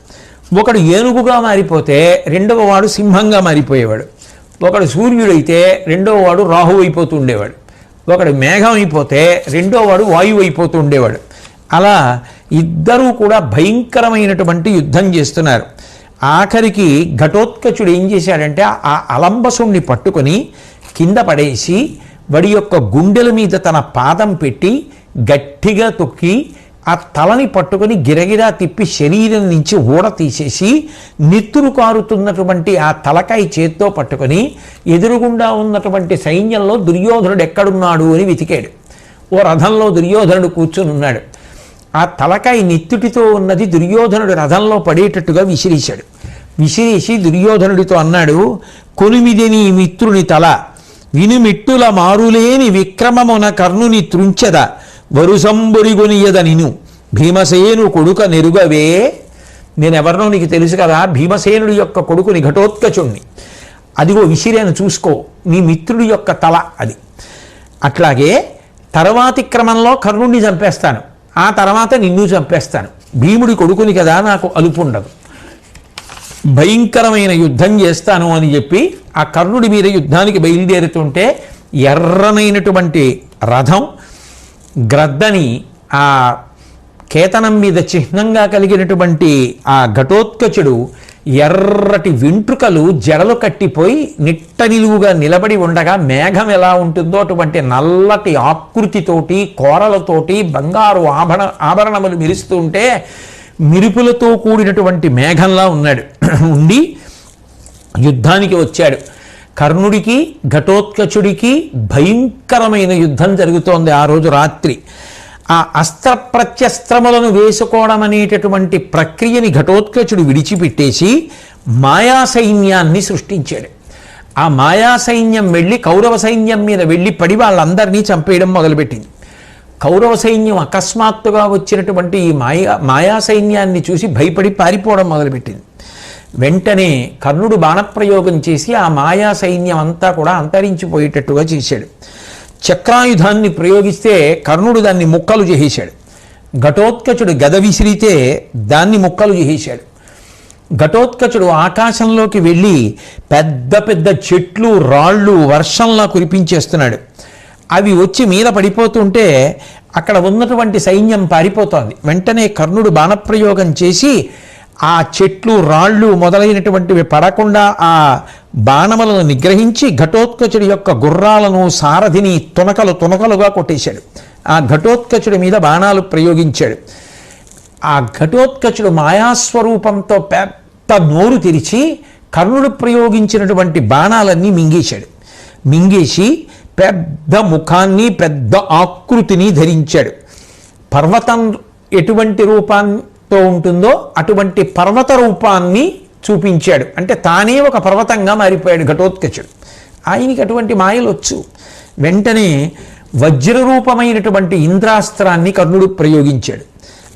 ఒకడు ఏనుగుగా మారిపోతే రెండవ వాడు సింహంగా మారిపోయేవాడు, ఒకడు సూర్యుడైతే రెండవ వాడు రాహు అయిపోతూ ఉండేవాడు, ఒకడు మేఘం అయిపోతే రెండో వాడు వాయువు అయిపోతూ ఉండేవాడు. అలా ఇద్దరూ కూడా భయంకరమైనటువంటి యుద్ధం చేస్తున్నారు. ఆఖరికి ఘటోత్కచుడు ఏం చేశాడంటే ఆ అలంబసుణ్ణి పట్టుకొని కింద పడేసి వాడి యొక్క గుండెల మీద తన పాదం పెట్టి గట్టిగా తొక్కి ఆ తలని పట్టుకొని గిరగిరా తిప్పి శరీరం నుంచి ఊడ తీసేసి నెత్తురు కారుతున్నటువంటి ఆ తలకాయ చేత్తో పట్టుకొని ఎదురుగుండా ఉన్నటువంటి సైన్యంలో దుర్యోధనుడు ఎక్కడున్నాడు అని వెతికాడు. ఓ రథంలో దుర్యోధనుడు కూర్చొని ఉన్నాడు. ఆ తలకాయ నెత్తుటితో ఉన్నది దుర్యోధనుడు రథంలో పడేటట్టుగా విసిరేశాడు. విసిరేసి దుర్యోధనుడితో అన్నాడు, కొనిమిది నీ మిత్రుని తల వినుమిట్టుల మారులేని విక్రమమున కర్ణుని త్రుంచెద వరుసంబొరిగొనియద నిను భీమసేను కొడుక నెరుగవే. నేనెవరినో నీకు తెలుసు కదా, భీమసేనుడి యొక్క కొడుకుని ఘటోత్కచుణ్ణి. అదిగో విసిరేను చూసుకో, నీ మిత్రుడి యొక్క తల అది. అట్లాగే తర్వాతి క్రమంలో కర్ణుడిని చంపేస్తాను, ఆ తర్వాత నిన్ను చంపేస్తాను. భీముడి కొడుకుని కదా, నాకు అలుపు ఉండదు, భయంకరమైన యుద్ధం చేస్తాను అని చెప్పి ఆ కర్ణుడి మీద యుద్ధానికి బయలుదేరుతుంటే ఎర్రనైనటువంటి రథం గ్రద్దని ఆ కేతనం మీద చిహ్నంగా కలిగినటువంటి ఆ ఘటోత్కచుడు ఎర్రటి వెంట్రుకలు జడలు కట్టిపోయి నిట్ట నిలువుగా నిలబడి ఉండగా మేఘం ఎలా ఉంటుందో అటువంటి నల్లటి ఆకృతితోటి కోరలతోటి బంగారు ఆభరణములు మెరుస్తూ ఉంటే మిరుపులతో కూడినటువంటి మేఘంలా ఉన్నాడు. ఉండి యుద్ధానికి వచ్చాడు. కర్ణుడికి ఘటోత్కచుడికి భయంకరమైన యుద్ధం జరుగుతోంది ఆ రోజు రాత్రి. ఆ అస్త్ర ప్రత్యస్త్రములను వేసుకోవడం అనేటటువంటి ప్రక్రియని ఘటోత్కచుడు విడిచిపెట్టేసి మాయా సైన్యాన్ని సృష్టించాడు. ఆ మాయా సైన్యం వెళ్ళి కౌరవ సైన్యం మీద వెళ్ళి పడి వాళ్ళందరినీ చంపేయడం మొదలుపెట్టింది. కౌరవ సైన్యం అకస్మాత్తుగా వచ్చినటువంటి ఈ మాయా సైన్యాన్ని చూసి భయపడి పారిపోవడం మొదలుపెట్టింది. వెంటనే కర్ణుడు బాణప్రయోగం చేసి ఆ మాయా సైన్యం అంతా కూడా అంతరించిపోయేటట్టుగా చేశాడు. చక్రాయుధాన్ని ప్రయోగిస్తే కర్ణుడు దాన్ని ముక్కలు చేసేశాడు. ఘటోత్కచుడు గద విసిరితే దాన్ని ముక్కలు చేసేశాడు. ఘటోత్కచుడు ఆకాశంలోకి వెళ్ళి పెద్ద పెద్ద చెట్లు రాళ్ళు వర్షంలా కురిపించేస్తున్నాడు. అవి వచ్చి మీద పడిపోతుంటే అక్కడ ఉన్నటువంటి సైన్యం పారిపోతోంది. వెంటనే కర్ణుడు బాణప్రయోగం చేసి ఆ చెట్లు రాళ్ళు మొదలైనటువంటివి పడకుండా ఆ బాణములను నిగ్రహించి ఘటోత్కచుడి యొక్క గుర్రాలను సారథిని తునకలుగా కొట్టేశాడు. ఆ ఘటోత్కచుడి మీద బాణాలు ప్రయోగించాడు. ఆ ఘటోత్కచుడు మాయాస్వరూపంతో పెద్ద నోరు తెరిచి కర్ణుడు ప్రయోగించినటువంటి బాణాలన్నీ మింగేశాడు. మింగేసి పెద్ద ముఖాన్ని పెద్ద ఆకృతిని ధరించాడు. పర్వతం ఎటువంటి రూపంతో ఉంటుందో అటువంటి పర్వత రూపాన్ని చూపించాడు. అంటే తానే ఒక పర్వతంగా మారిపోయాడు ఘటోత్కచుడు. ఆయనకి అటువంటి మాయలు వచ్చు. వెంటనే వజ్రరూపమైనటువంటి ఇంద్రాస్త్రాన్ని కర్ణుడు ప్రయోగించాడు.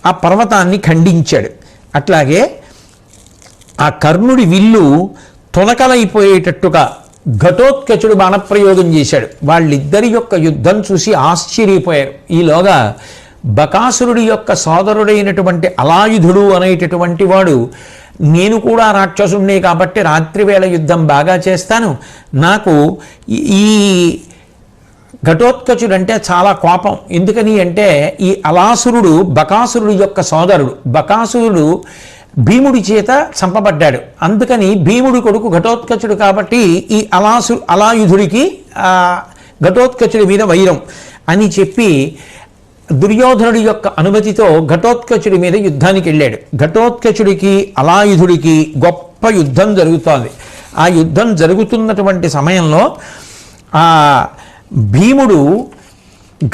ఆ పర్వతాన్ని ఖండించాడు. అట్లాగే ఆ కర్ణుడి విల్లు తొనకలైపోయేటట్టుగా ఘటోత్కచుడు బాణప్రయోగం చేశాడు. వాళ్ళిద్దరి యొక్క యుద్ధం చూసి ఆశ్చర్యపోయారు. ఈలోగా బకాసురుడి యొక్క సోదరుడైనటువంటి అలాయుధుడు అనేటటువంటి వాడు, నేను కూడా రాక్షసుడినే కాబట్టి రాత్రివేళ యుద్ధం బాగా చేస్తాను, నాకు ఈ ఘటోత్కచుడు అంటే చాలా కోపం. ఎందుకని అంటే ఈ అలాసురుడు బకాసురుడు యొక్క సోదరుడు. బకాసురుడు భీముడి చేత చంపబడ్డాడు. అందుకని భీముడి కొడుకు ఘటోత్కచుడు కాబట్టి ఈ అలాయుధుడికి ఘటోత్కచుడి మీద వైరం అని చెప్పి దుర్యోధనుడి యొక్క అనుమతితో ఘటోత్కచుడి మీద యుద్ధానికి వెళ్ళాడు. ఘటోత్కచుడికి అలాయుధుడికి గొప్ప యుద్ధం జరుగుతోంది. ఆ యుద్ధం జరుగుతున్నటువంటి సమయంలో ఆ భీముడు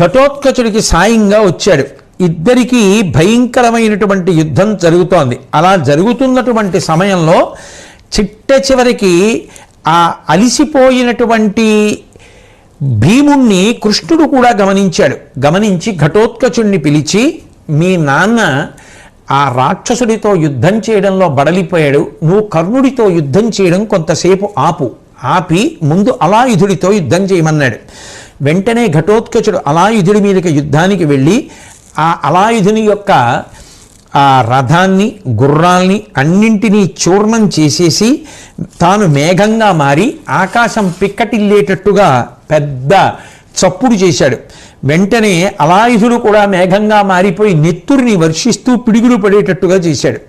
ఘటోత్కచుడికి సాయంగా వచ్చాడు. ఇద్దరికీ భయంకరమైనటువంటి యుద్ధం జరుగుతోంది. అలా జరుగుతున్నటువంటి సమయంలో చిట్ట చివరికి ఆ అలిసిపోయినటువంటి భీముణ్ణి కృష్ణుడు కూడా గమనించాడు. గమనించి ఘటోత్కచుడిని పిలిచి, మీ నాన్న ఆ రాక్షసుడితో యుద్ధం చేయడంలో బడలిపోయాడు, నువ్వు కర్ణుడితో యుద్ధం చేయడం కొంతసేపు ఆపి ముందు అలాయుధుడితో యుద్ధం చేయమన్నాడు. వెంటనే ఘటోత్కచుడు అలాయుధుడి మీదకి యుద్ధానికి వెళ్ళి ఆ అలాయుధుని యొక్క ఆ రథాన్ని గుర్రాల్ని అన్నింటినీ చూర్ణం చేసేసి తాను మేఘంగా మారి ఆకాశం పిక్కటిల్లేటట్టుగా పెద్ద చప్పుడు చేశాడు. వెంటనే అలాయుధుడు కూడా మేఘంగా మారిపోయి నెత్తురిని వర్షిస్తూ పిడుగులు పడేటట్టుగా చేశాడు.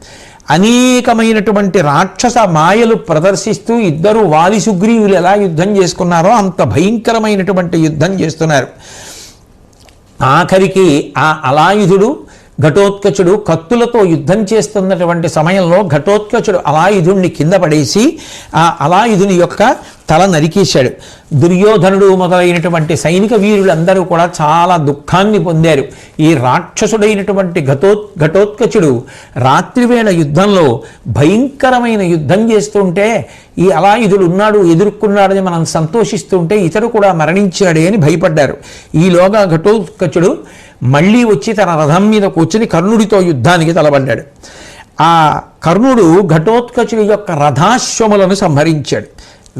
అనేకమైనటువంటి రాక్షస మాయలు ప్రదర్శిస్తూ ఇద్దరు వాలి సుగ్రీవులు ఎలా యుద్ధం చేసుకున్నారో అంత భయంకరమైనటువంటి యుద్ధం చేస్తున్నారు. ఆఖరికి ఆ అలాయుధుడు ఘటోత్కచుడు కత్తులతో యుద్ధం చేస్తున్నటువంటి సమయంలో ఘటోత్కచుడు అలాయుధుడిని కింద పడేసి ఆ అలాయుధుని యొక్క తల నరికేశాడు. దుర్యోధనుడు మొదలైనటువంటి సైనిక వీరులందరూ కూడా చాలా దుఃఖాన్ని పొందారు. ఈ రాక్షసుడైనటువంటి ఘటోత్కచుడు రాత్రివేళ యుద్ధంలో భయంకరమైన యుద్ధం చేస్తుంటే ఈ అలాయుధుడు ఉన్నాడు, ఎదుర్కొన్నాడని మనం సంతోషిస్తుంటే ఇతడు కూడా మరణించాడే అని భయపడ్డారు. ఈలోగా ఘటోత్కచుడు మళ్ళీ వచ్చి తన రథం మీద కూర్చుని కర్ణుడితో యుద్ధానికి తలబడ్డాడు. ఆ కర్ణుడు ఘటోత్కచుడి యొక్క రథాశ్వములను సంహరించాడు.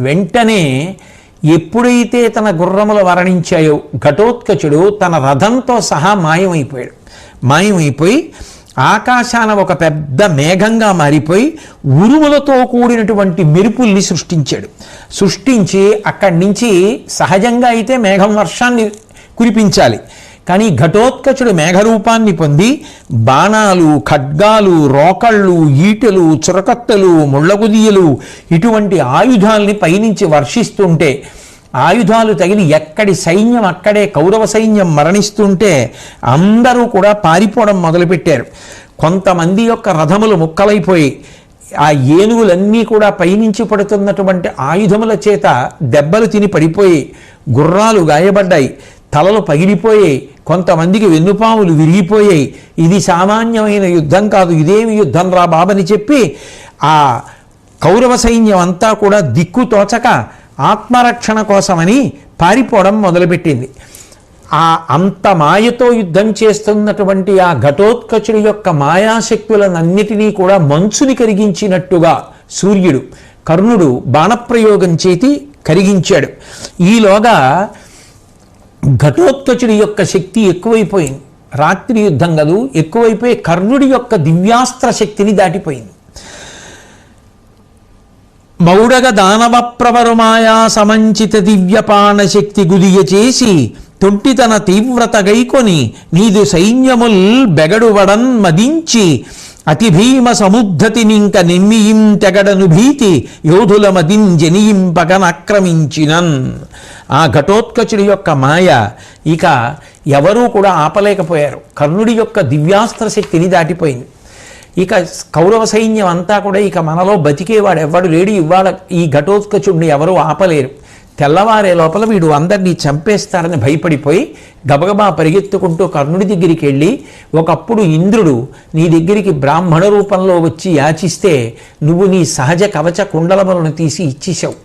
వెంటనే ఎప్పుడైతే తన గుర్రములు మరణించాయో ఘటోత్కచుడు తన రథంతో సహా మాయమైపోయి ఆకాశాన ఒక పెద్ద మేఘంగా మారిపోయి ఉరుములతో కూడినటువంటి మెరుపుల్ని సృష్టించి అక్కడి నుంచి సహజంగా అయితే మేఘం వర్షాన్ని కురిపించాలి. కానీ ఘటోత్కచుడు మేఘరూపాన్ని పొంది బాణాలు, ఖడ్గాలు, రోకళ్ళు, ఈటెలు, చురకత్తలు, ముళ్ళగుదియలు ఇటువంటి ఆయుధాలని పైనుంచి వర్షిస్తుంటే ఆయుధాలు తగిలి ఎక్కడి సైన్యం అక్కడే కౌరవ సైన్యం మరణిస్తుంటే అందరూ కూడా పారిపోవడం మొదలుపెట్టారు. కొంతమంది యొక్క రథములు ముక్కలైపోయి ఆ ఏనుగులన్నీ కూడా పైనుంచి పడుతున్నటువంటి ఆయుధముల చేత దెబ్బలు తిని పడిపోయి గుర్రాలు గాయపడ్డాయి, తలలు పగిలిపోయాయి, కొంతమందికి వెన్నుపాములు విరిగిపోయాయి. ఇది సామాన్యమైన యుద్ధం కాదు, ఇదేమి యుద్ధం రా బాబని చెప్పి ఆ కౌరవ సైన్యం అంతా కూడా దిక్కుతోచక ఆత్మరక్షణ కోసమని పారిపోవడం మొదలుపెట్టింది. ఆ అంత మాయతో యుద్ధం చేస్తున్నటువంటి ఆ ఘటోత్కచుడి యొక్క మాయాశక్తులనన్నిటినీ కూడా మంచుని కరిగించినట్టుగా సూర్యుడు కర్ణుడు బాణప్రయోగం చేసి కరిగించాడు. ఈలోగా ఘటోత్కచుడి యొక్క శక్తి ఎక్కువైపోయింది. రాత్రి యుద్ధం కదూ, ఎక్కువైపోయి కర్ణుడి యొక్క దివ్యాస్త్ర శక్తిని దాటిపోయింది. మౌడగ దానవ ప్రవరుమాయా సమంచిత దివ్యపాణ శక్తి గుదియ చేసి తొంటితన తీవ్రత గైకొని నీదు సైన్యముల్ బెగడువడన్ మదించి అతి భీమ సముద్ధతినింక నిమ్మియిం తెగడను భీతి యోధుల మదింజనియింపగనక్రమించినన్. ఆ ఘటోత్కచుడి యొక్క మాయ ఇక ఎవరూ కూడా ఆపలేకపోయారు. కర్ణుడి యొక్క దివ్యాస్త్ర శక్తిని దాటిపోయింది. ఇక కౌరవ సైన్యం అంతా కూడా ఇక మనలో బతికేవాడు ఎవ్వడు లేడు, ఇవాళ ఈ ఘటోత్కచుడిని ఎవరూ ఆపలేరు. తెల్లవారే లోపల వీడు అందరినీ చంపేస్తారని భయపడిపోయి గబగబా పరిగెత్తుకుంటూ కర్ణుడి దగ్గరికి వెళ్ళి, ఒకప్పుడు ఇంద్రుడు నీ దగ్గరికి బ్రాహ్మణ రూపంలో వచ్చి యాచిస్తే నువ్వు నీ సహజ కవచ కుండలములను తీసి ఇచ్చేశావు.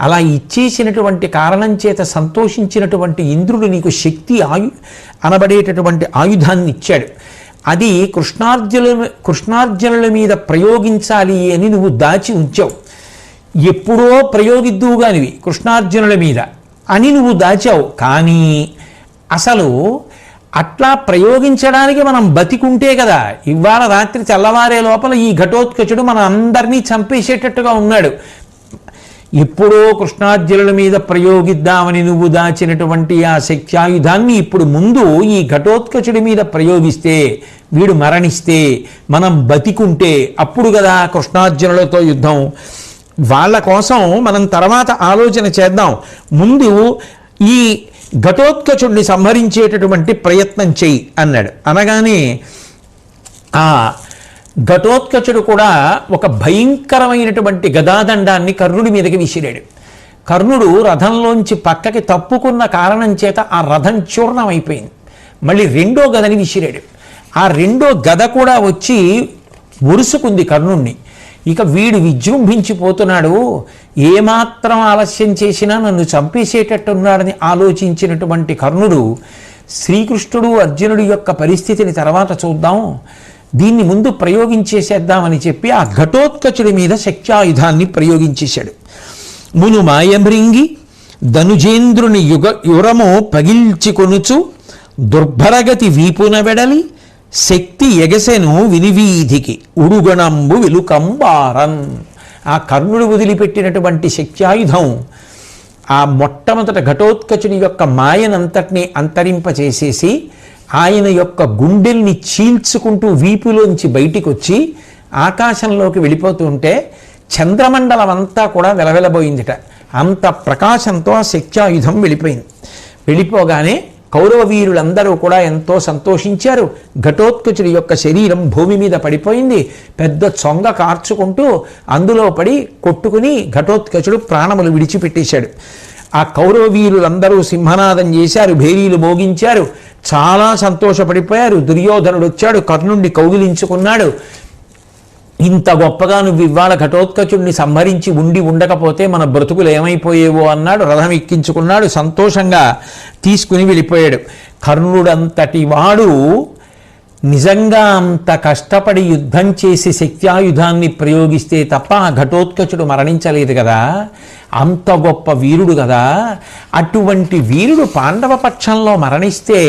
అలా ఇచ్చేసినటువంటి కారణం చేత సంతోషించినటువంటి ఇంద్రుడు నీకు శక్తి అనబడేటటువంటి ఆయుధాన్ని ఇచ్చాడు. అది కృష్ణార్జునుల మీద ప్రయోగించాలి అని నువ్వు దాచి ఉంచావు. ఎప్పుడో ప్రయోగిద్దువు కానివి కృష్ణార్జునుల మీద అని నువ్వు దాచావు. కానీ అసలు అట్లా ప్రయోగించడానికి మనం బతికుంటే కదా ఇవాళ రాత్రి తెల్లవారే లోపల ఈ ఘటోత్కచుడు మన అందరినీ చంపేసేటట్టుగా ఉన్నాడు. ఎప్పుడో కృష్ణార్జునుల మీద ప్రయోగిద్దామని నువ్వు దాచినటువంటి ఆ శక్త్యాయుధాన్ని ఇప్పుడు ముందు ఈ ఘటోత్కచుడి మీద ప్రయోగిస్తే, వీడు మరణిస్తే, మనం బతికుంటే అప్పుడు కదా కృష్ణార్జునులతో యుద్ధం. వాళ్ళ కోసం మనం తర్వాత ఆలోచన చేద్దాం. ముందు ఈ ఘటోత్కచుడిని సంహరించేటటువంటి ప్రయత్నం చెయ్యి అన్నాడు. అనగానే ఆ ఘటోత్కచుడు కూడా ఒక భయంకరమైనటువంటి గదాదండాన్ని కర్ణుడి మీదకి విసిరాడు. కర్ణుడు రథంలోంచి పక్కకి తప్పుకున్న కారణం చేత ఆ రథం చూర్ణమైపోయింది. మళ్ళీ రెండో గదని విసిరాడు. ఆ రెండో గద కూడా వచ్చి ఒరుసుకుంది కర్ణుణ్ణి. ఇక వీడు విజృంభించిపోతున్నాడు. ఏమాత్రం ఆలస్యం చేసినా నన్ను చంపేసేటట్టున్నాడని ఆలోచించినటువంటి కర్ణుడు శ్రీకృష్ణుడు అర్జునుడి యొక్క పరిస్థితిని తర్వాత చూద్దాం, దీన్ని ముందు ప్రయోగించేసేద్దామని చెప్పి ఆ ఘటోత్కచుడి మీద శక్త్యాయుధాన్ని ప్రయోగించేశాడు. మును మాయమృంగి ధనుజేంద్రుని యురము పగిల్చికొనుచు దుర్భరగతి వీపున వెడలి శక్తి ఎగసెను వినివీధికి ఉడుగణంబు విలుకంబారన్. ఆ కర్ణుడు వదిలిపెట్టినటువంటి శక్త్యాయుధం ఆ మొట్టమొదట ఘటోత్కచుడి యొక్క మాయనంతటినీ అంతరింపచేసేసి ఆయన యొక్క గుండెల్ని చీల్చుకుంటూ వీపులోంచి బయటికి వచ్చి ఆకాశంలోకి వెళ్ళిపోతుంటే చంద్రమండలం అంతా కూడా వెలవెలబోయిందిట. అంత ప్రకాశంతో ఆ శక్త్యాయుధం వెళ్ళిపోయింది. వెళ్ళిపోగానే కౌరవ వీరులందరూ కూడా ఎంతో సంతోషించారు. ఘటోత్కచుడి యొక్క శరీరం భూమి మీద పడిపోయింది. పెద్ద చొంగ కార్చుకుంటూ అందులో పడి కొట్టుకుని ఘటోత్కచుడు ప్రాణములు విడిచిపెట్టేశాడు. ఆ కౌరవ వీరులందరూ సింహనాదం చేశారు, భేరీలు మోగించారు, చాలా సంతోషపడిపోయారు. దుర్యోధనుడు వచ్చాడు, కర్ణుణ్ణి కౌగిలించుకున్నాడు. ఇంత గొప్పగా నువ్వు ఇవాళ ఘటోత్కచుడిని సంహరించి ఉండకపోతే మన బ్రతుకులు ఏమైపోయేవో అన్నాడు. రథం ఎక్కించుకున్నాడు, సంతోషంగా తీసుకుని వెళ్ళిపోయాడు. కర్ణుడంతటి వాడు నిజంగా అంత కష్టపడి యుద్ధం చేసి శక్త్యాయుధాన్ని ప్రయోగిస్తే తప్ప ఆ ఘటోత్కచుడు మరణించలేదు కదా, అంత గొప్ప వీరుడు కదా. అటువంటి వీరుడు పాండవ పక్షంలో మరణిస్తే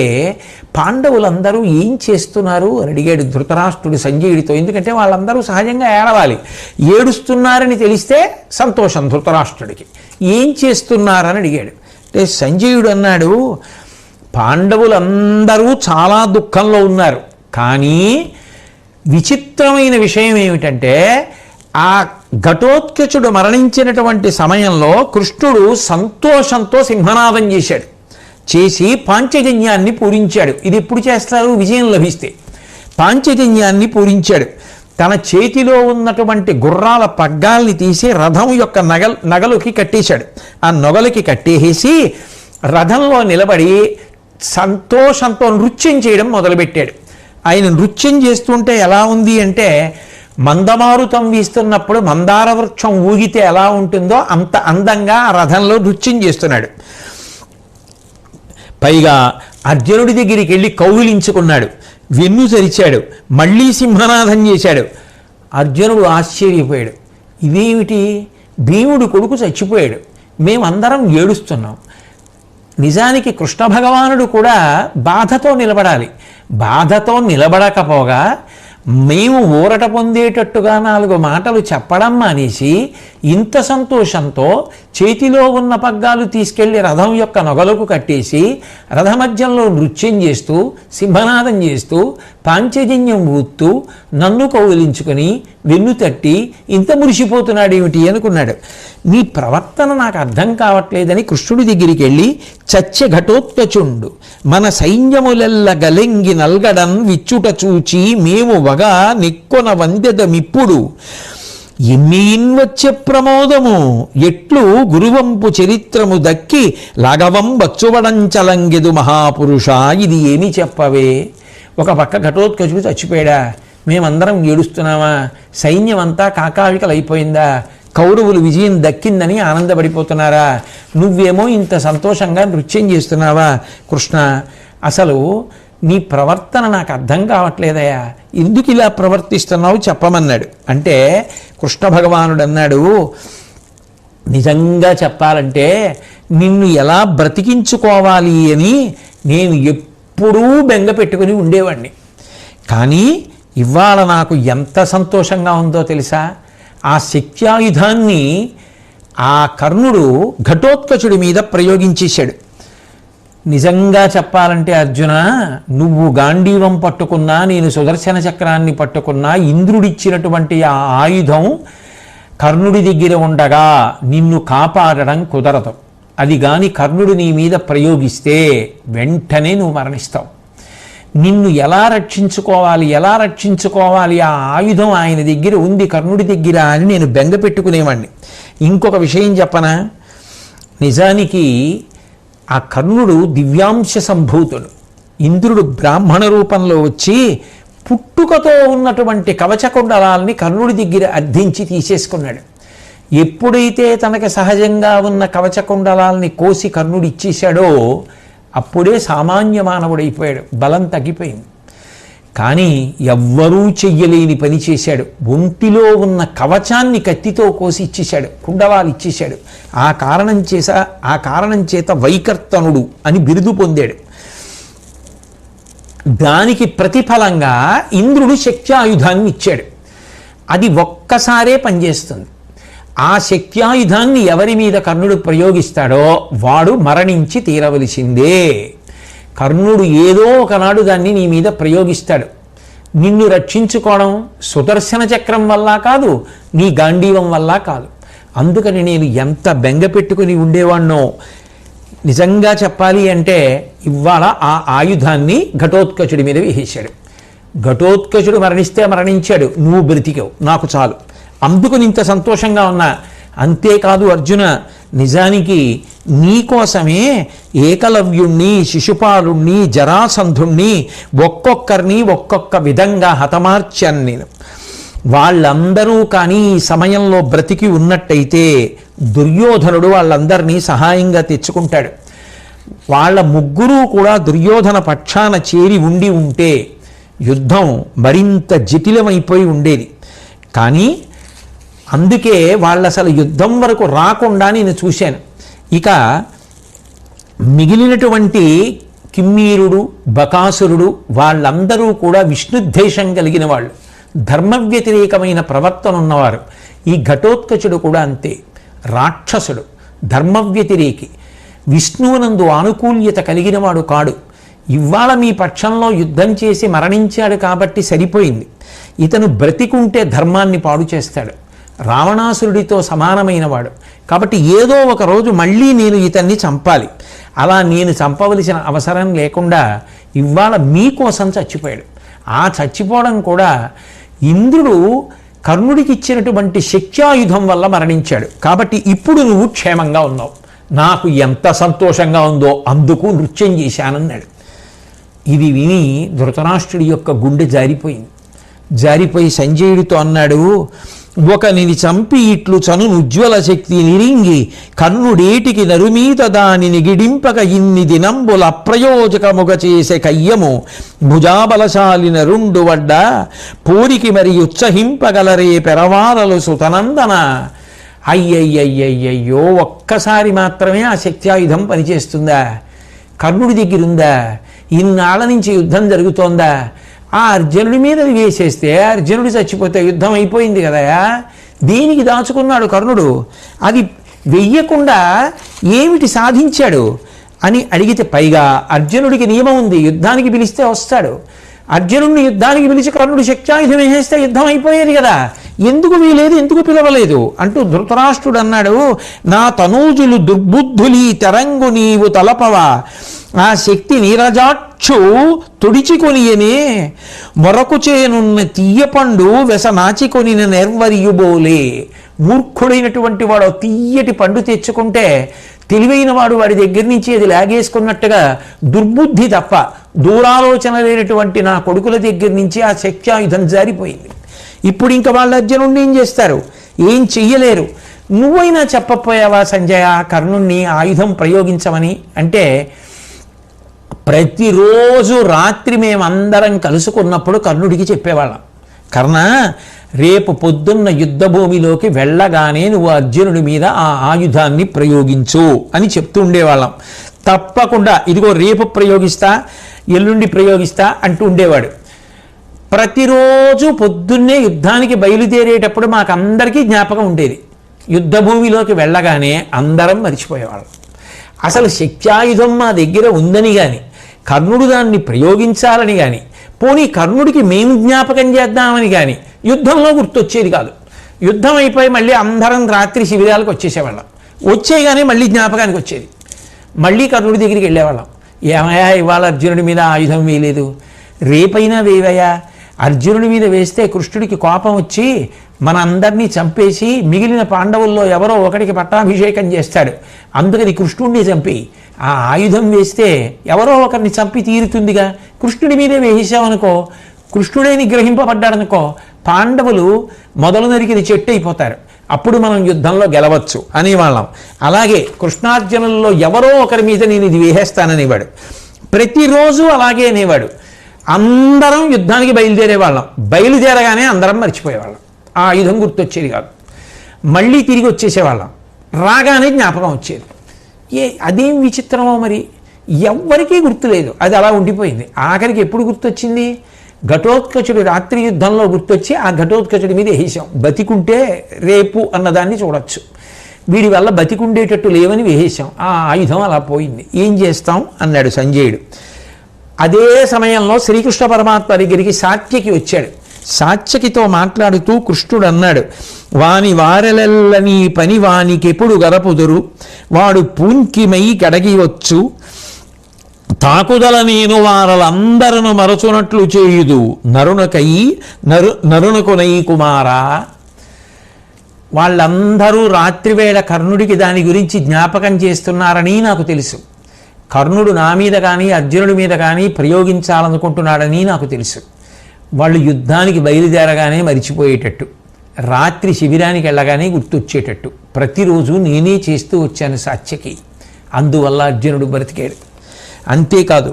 పాండవులందరూ ఏం చేస్తున్నారు అని అడిగాడు ధృతరాష్ట్రుడు సంజయుడితో. ఎందుకంటే వాళ్ళందరూ సహజంగా ఏడవాలి, ఏడుస్తున్నారని తెలిస్తే సంతోషం ధృతరాష్ట్రుడికి. ఏం చేస్తున్నారని అడిగాడు. అంటే సంజయుడు అన్నాడు, పాండవులందరూ చాలా దుఃఖంలో ఉన్నారు, కానీ విచిత్రమైన విషయం ఏమిటంటే ఆ ఘటోత్కచుడు మరణించినటువంటి సమయంలో కృష్ణుడు సంతోషంతో సింహనాదం చేశాడు. చేసి పాంచజన్యాన్ని పూరించాడు. ఇది ఎప్పుడు చేస్తారు? విజయం లభిస్తే. పాంచజన్యాన్ని పూరించాడు. తన చేతిలో ఉన్నటువంటి గుర్రాల పగ్గాల్ని తీసి రథం యొక్క నగలుకి కట్టేశాడు. ఆ నొగలకి కట్టేసి రథంలో నిలబడి సంతోషంతో నృత్యం చేయడం మొదలుపెట్టాడు. ఆయన నృత్యం చేస్తుంటే ఎలా ఉంది అంటే, మందమారుతం వీస్తున్నప్పుడు మందార వృక్షం ఊగితే ఎలా ఉంటుందో అంత అందంగా ఆ రథంలో నృత్యం చేస్తున్నాడు. పైగా అర్జునుడి దగ్గరికి వెళ్ళి కౌగిలించుకున్నాడు, వెన్ను చరిచాడు, మళ్ళీ సింహనాదం చేశాడు. అర్జునుడు ఆశ్చర్యపోయాడు. ఇదేమిటి, భీముడు కొడుకు చచ్చిపోయాడు, మేమందరం ఏడుస్తున్నాం, నిజానికి కృష్ణ భగవానుడు కూడా బాధతో నిలబడాలి. బాధతో నిలబడకపోగా మేము ఊరట పొందేటట్టుగా 4 మాటలు చెప్పడం మానేసి ఇంత సంతోషంతో చేతిలో ఉన్న పగ్గాలు తీసుకెళ్లి రథం యొక్క నొగలకు కట్టేసి రథమధ్యంలో నృత్యం చేస్తూ సింహనాదం చేస్తూ పాంచజన్యం ఊత్తూ నన్ను కౌగిలించుకొని వెన్ను తట్టి ఇంత మురిసిపోతున్నాడేమిటి అనుకున్నాడు. నీ ప్రవర్తన నాకు అర్థం కావట్లేదని కృష్ణుడి దగ్గరికి వెళ్ళి చచ్చె ఘటోత్కచుండు మన సైన్యములెల్ల గలెంగి నల్గడన్ విచ్చుట చూచి మేము వగా నిక్కొన వందెదమిప్పుడు ఎమ్మీన్ వచ్చే ప్రమోదము ఎట్లు గురువంపు చరిత్రము దక్కి లాఘవం బచ్చువడంచలంగెదు మహాపురుష ఇది ఏమి చెప్పవే. ఒక పక్క ఘటోత్కచుడు చచ్చిపోయాడా, మేమందరం ఏడుస్తున్నామా, సైన్యం అంతా కాకావికలైపోయిందా, కౌరవులు విజయం దక్కిందని ఆనందపడిపోతున్నారా, నువ్వేమో ఇంత సంతోషంగా నృత్యం చేస్తున్నావా. కృష్ణ, అసలు నీ ప్రవర్తన నాకు అర్థం కావట్లేదయా, ఎందుకు ఇలా ప్రవర్తిస్తున్నావు చెప్పమన్నాడు. అంటే కృష్ణ భగవానుడు అన్నాడు, నిజంగా చెప్పాలంటే నిన్ను ఎలా బ్రతికించుకోవాలి అని నేను ఎప్పుడూ బెంగ పెట్టుకుని ఉండేవాడిని. కానీ ఇవాళ నాకు ఎంత సంతోషంగా ఉందో తెలుసా. ఆ శక్త్యాయుధాన్ని ఆ కర్ణుడు ఘటోత్కచుడి మీద ప్రయోగించేశాడు. నిజంగా చెప్పాలంటే అర్జున, నువ్వు గాంధీవం పట్టుకున్నా, నేను సుదర్శన చక్రాన్ని పట్టుకున్నా, ఇంద్రుడిచ్చినటువంటి ఆ ఆయుధం కర్ణుడి దగ్గర ఉండగా నిన్ను కాపాడడం కుదరదు. అది గాని కర్ణుడు నీ మీద ప్రయోగిస్తే వెంటనే నువ్వు మరణిస్తావు. నిన్ను ఎలా రక్షించుకోవాలి, ఆ ఆయుధం ఆయన దగ్గర ఉంది కర్ణుడి దగ్గర అని నేను బెంగ పెట్టుకునేవాడిని. ఇంకొక విషయం చెప్పనా, నిజానికి ఆ కర్ణుడు దివ్యాంశ సంభూతుడు. ఇంద్రుడు బ్రాహ్మణ రూపంలో వచ్చి పుట్టుకతో ఉన్నటువంటి కవచకుండలాల్ని కర్ణుడి దగ్గర అర్థించి తీసేసుకున్నాడు. ఎప్పుడైతే తనకి సహజంగా ఉన్న కవచకుండలాల్ని కోసి కర్ణుడు ఇచ్చేశాడో అప్పుడే సామాన్య మానవుడైపోయాడు, బలం తగ్గిపోయింది. కానీ ఎవ్వరూ చెయ్యలేని పని చేశాడు. ఒంటిలో ఉన్న కవచాన్ని కత్తితో కోసి ఇచ్చేశాడు, కుండలాలు ఇచ్చేశాడు. ఆ కారణం చేత వైకర్తనుడు అని బిరుదు పొందాడు. దానికి ప్రతిఫలంగా ఇంద్రుడు శక్త్యాయుధాన్ని ఇచ్చాడు. అది ఒక్కసారే పనిచేస్తుంది. ఆ శక్త్యాయుధాన్ని ఎవరి మీద కర్ణుడు ప్రయోగిస్తాడో వాడు మరణించి తీరవలసిందే. కర్ణుడు ఏదో ఒకనాడు దాన్ని నీ మీద ప్రయోగిస్తాడు. నిన్ను రక్షించుకోవడం సుదర్శన చక్రం వల్ల కాదు, నీ గాంధీవం వల్ల కాదు. అందుకని నేను ఎంత బెంగ పెట్టుకుని ఉండేవాణ్ణో. నిజంగా చెప్పాలి అంటే ఇవాళ ఆ ఆయుధాన్ని ఘటోత్కచుడి మీద వేసేశాడు. ఘటోత్కచుడు మరణిస్తే మరణించాడు, నువ్వు బ్రతికావు, నాకు చాలు. అందుకు ఇంత సంతోషంగా ఉన్నా. అంతేకాదు అర్జున, నిజానికి నీకోసమే ఏకలవ్యుణ్ణి, శిశుపాలుణ్ణి, జరాసంధుణ్ణి ఒక్కొక్కరిని ఒక్కొక్క విధంగా హతమార్చాను నేను. వాళ్ళందరూ కానీ ఈ సమయంలో బ్రతికి ఉన్నట్టయితే దుర్యోధనుడు వాళ్ళందరినీ సహాయంగా తెచ్చుకుంటాడు. వాళ్ళ ముగ్గురు కూడా దుర్యోధన పక్షాన చేరి ఉంటే యుద్ధం మరింత జటిలమైపోయి ఉండేది. కానీ అందుకే వాళ్ళు అసలు యుద్ధం వరకు రాకుండా నేను చూశాను. ఇక మిగిలినటువంటి కిమ్మీరుడు, బకాసురుడు వాళ్ళందరూ కూడా విష్ణుద్వేషం కలిగిన వాళ్ళు, ధర్మ వ్యతిరేకమైన ప్రవర్తన ఉన్నవారు. ఈ ఘటోత్కచుడు కూడా అంతే, రాక్షసుడు, ధర్మ వ్యతిరేకి, విష్ణువునందు ఆనుకూల్యత కలిగినవాడు కాడు. ఇవాళ మీ పక్షంలో యుద్ధం చేసి మరణించాడు కాబట్టి సరిపోయింది. ఇతను బ్రతికుంటే ధర్మాన్ని పాడు చేస్తాడు, రావణాసురుడితో సమానమైన వాడు. కాబట్టి ఏదో ఒక రోజు మళ్ళీ నేను ఇతన్ని చంపాలి. అలా నేను చంపవలసిన అవసరం లేకుండా ఇవాళ మీకోసం చచ్చిపోయాడు. ఆ చచ్చిపోవడం కూడా ఇంద్రుడు కర్ణుడికి ఇచ్చినటువంటి శక్త్యాయుధం వల్ల మరణించాడు. కాబట్టి ఇప్పుడు నువ్వు క్షేమంగా ఉన్నావు, నాకు ఎంత సంతోషంగా ఉందో అందుకు నృత్యం చేశానన్నాడు. ఇది విని ధృతరాష్ట్రుడి యొక్క గుండె జారిపోయి సంజయుడితో అన్నాడు, ఒకనిని చంపి ఇట్లు చను ఉజ్వల శక్తి నిరింగి కర్ణుడేటికి నరుమీత దానిని గిడింపక ఇన్ని దినంబుల అప్రయోజకముగ చేసే కయ్యము భుజాబలశాలి నరుండు వడ్డ పోరికి మరి ఉత్సహింపగలరే పెరవారలు సుతనందన. అయ్యయ్యయ్యయ్యో, ఒక్కసారి మాత్రమే ఆ శక్త్యాయుధం పనిచేస్తుందా? కర్ణుడి దగ్గర ఉందా? ఇన్నాళ్ళ నుంచి యుద్ధం జరుగుతోందా? ఆ అర్జునుడి మీద వేసేస్తే అర్జునుడు చచ్చిపోతే యుద్ధం అయిపోయింది కదయా, దీనికి దాచుకున్నాడు కర్ణుడు, అది వెయ్యకుండా ఏమిటి సాధించాడు అని అడిగితే, పైగా అర్జునుడికి నియమం ఉంది, యుద్ధానికి పిలిస్తే వస్తాడు. అర్జునుడిని యుద్ధానికి పిలిచి కర్ణుడు శక్త్యాయుధం వేసేస్తే యుద్ధం అయిపోయేది కదా, ఎందుకు వీలేదు, ఎందుకు పిలవలేదు అంటూ ధృతరాష్ట్రుడు అన్నాడు, నా తనూజులు దుర్బుద్ధులి తెరంగు నీవు తలపవా, ఆ శక్తి నీరజాక్షు తుడిచికొనియనే, మొరకు చేనున్న తీయపండు వెసనాచికొనిన నెర్వరియుబోలే. మూర్ఖుడైనటువంటి వాడు తీయటి పండు తెచ్చుకుంటే తెలివైన వాడు వాడి దగ్గర నుంచి అది లాగేసుకున్నట్టుగా దుర్బుద్ధి తప్ప దూరాలోచన లేనటువంటి నా కొడుకుల దగ్గర నుంచి ఆ శక్త్యాయుధం జారిపోయింది. ఇప్పుడు ఇంకా వాళ్ళ అర్జునుడిని ఏం చేస్తారు? ఏం చెయ్యలేరు. నువ్వైనా చెప్పపోయావా సంజయ కర్ణుణ్ణి ఆయుధం ప్రయోగించమని అంటే, ప్రతిరోజు రాత్రి మేమందరం కలుసుకున్నప్పుడు కర్ణుడికి చెప్పేవాళ్ళం, కర్ణ రేపు పొద్దున్న యుద్ధభూమిలోకి వెళ్ళగానే నువ్వు అర్జునుడి మీద ఆ ఆయుధాన్ని ప్రయోగించు అని చెప్తూ ఉండేవాళ్ళం. తప్పకుండా ఇదిగో రేపు ప్రయోగిస్తా, ఎల్లుండి ప్రయోగిస్తా అంటూ ఉండేవాడు. ప్రతిరోజు పొద్దున్నే యుద్ధానికి బయలుదేరేటప్పుడు మాకందరికీ జ్ఞాపకం ఉండేది, యుద్ధభూమిలోకి వెళ్ళగానే అందరం మరిచిపోయేవాళ్ళం. అసలు శక్త్యాయుధం మా దగ్గర ఉందని కానీ, కర్ణుడు దాన్ని ప్రయోగించాలని కానీ, పోనీ కర్ణుడికి మేము జ్ఞాపకం చేద్దామని కానీ యుద్ధంలో గుర్తొచ్చేది కాదు. యుద్ధం అయిపోయి మళ్ళీ అందరం రాత్రి శిబిరాలకు వచ్చేసేవాళ్ళం. వచ్చేయగానే మళ్ళీ జ్ఞాపకానికి వచ్చేది, మళ్ళీ కర్ణుడి దగ్గరికి వెళ్ళేవాళ్ళం. ఏమయ్యా ఇవాళ అర్జునుడి మీద ఆయుధం వేయలేదు, రేపైనా వేవయ్యా. అర్జునుడి మీద వేస్తే కృష్ణుడికి కోపం వచ్చి మన అందరినీ చంపేసి మిగిలిన పాండవుల్లో ఎవరో ఒకటికి పట్టాభిషేకం చేస్తాడు, అందుకని కృష్ణుడిని చంపి ఆ ఆయుధం వేస్తే ఎవరో ఒకరిని చంపి తీరుతుందిగా. కృష్ణుడి మీదే వేసామనుకో, కృష్ణుడే నిగ్రహింపబడ్డాడనుకో, పాండవులు మొదలు నరికిన చెట్టు అయిపోతారు, అప్పుడు మనం యుద్ధంలో గెలవచ్చు అనేవాళ్ళం. అలాగే కృష్ణార్జునుల్లో ఎవరో ఒకరి మీద నేను ఇది వేసేస్తాననేవాడు. ప్రతిరోజు అలాగే అనేవాడు. అందరం యుద్ధానికి బయలుదేరేవాళ్ళం, బయలుదేరగానే అందరం మర్చిపోయేవాళ్ళం, ఆ ఆయుధం గుర్తొచ్చేది కాదు. మళ్ళీ తిరిగి వచ్చేసేవాళ్ళం, రాగానే జ్ఞాపకం వచ్చేది. అదేం విచిత్రమో మరి, ఎవ్వరికీ గుర్తులేదు, అది అలా ఉండిపోయింది. ఆఖరికి ఎప్పుడు గుర్తొచ్చింది? ఘటోత్కచుడి రాత్రి యుద్ధంలో గుర్తొచ్చి ఆ ఘటోత్కచుడి మీద వేసేసాం. బతికుంటే రేపు అన్నదాన్ని చూడొచ్చు, వీడి వల్ల బతికుండేటట్టు లేవని వేసేసాం, ఆ ఆయుధం అలా పోయింది. ఏం చేస్తాం అన్నాడు సంజయుడు. అదే సమయంలో శ్రీకృష్ణ పరమాత్మ దగ్గరికి సాత్యకి వచ్చాడు. సాత్యకితో మాట్లాడుతూ కృష్ణుడు అన్నాడు, వాని వారెలెల్లని పని వానికెప్పుడు గరపుదురు, వాడు పూంకిమై కడగివచ్చు, తాకుదల నేను వారలందరను మరచునట్లు చేయుదు, నరునకునై కుమారా. వాళ్ళందరూ రాత్రివేళ కర్ణుడికి దాని గురించి జ్ఞాపకం చేస్తున్నారని నాకు తెలుసు. కర్ణుడు నా మీద కానీ అర్జునుడి మీద కానీ ప్రయోగించాలనుకుంటున్నాడని నాకు తెలుసు. వాళ్ళు యుద్ధానికి బయలుదేరగానే మరిచిపోయేటట్టు, రాత్రి శిబిరానికి వెళ్ళగానే గుర్తొచ్చేటట్టు ప్రతిరోజు నేనే చేస్తూ వచ్చాను సాత్యకి. అందువల్ల అర్జునుడు బ్రతికాడు. అంతేకాదు,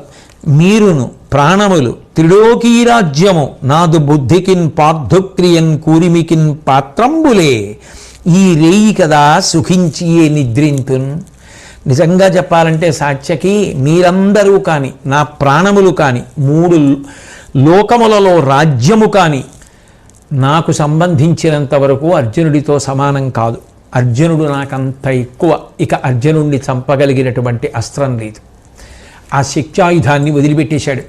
మీరును ప్రాణములు త్రిలోకీరాజ్యము నాదు బుద్ధికిన్ పార్థుక్రియన్ కూరిమికిన్ పాత్రంబులే, ఈ రేయి కదా సుఖించి ఏ నిద్రింతున్. నిజంగా చెప్పాలంటే సాత్యకి, మీరందరూ కానీ నా ప్రాణములు కానీ 3 లోకములలో రాజ్యము కానీ నాకు సంబంధించినంత వరకు అర్జునుడితో సమానం కాదు. అర్జునుడు నాకంత ఎక్కువ. ఇక అర్జునుడిని చంపగలిగినటువంటి అస్త్రం లేదు. ఆ శక్త్యాయుధాన్ని వదిలిపెట్టేశాడు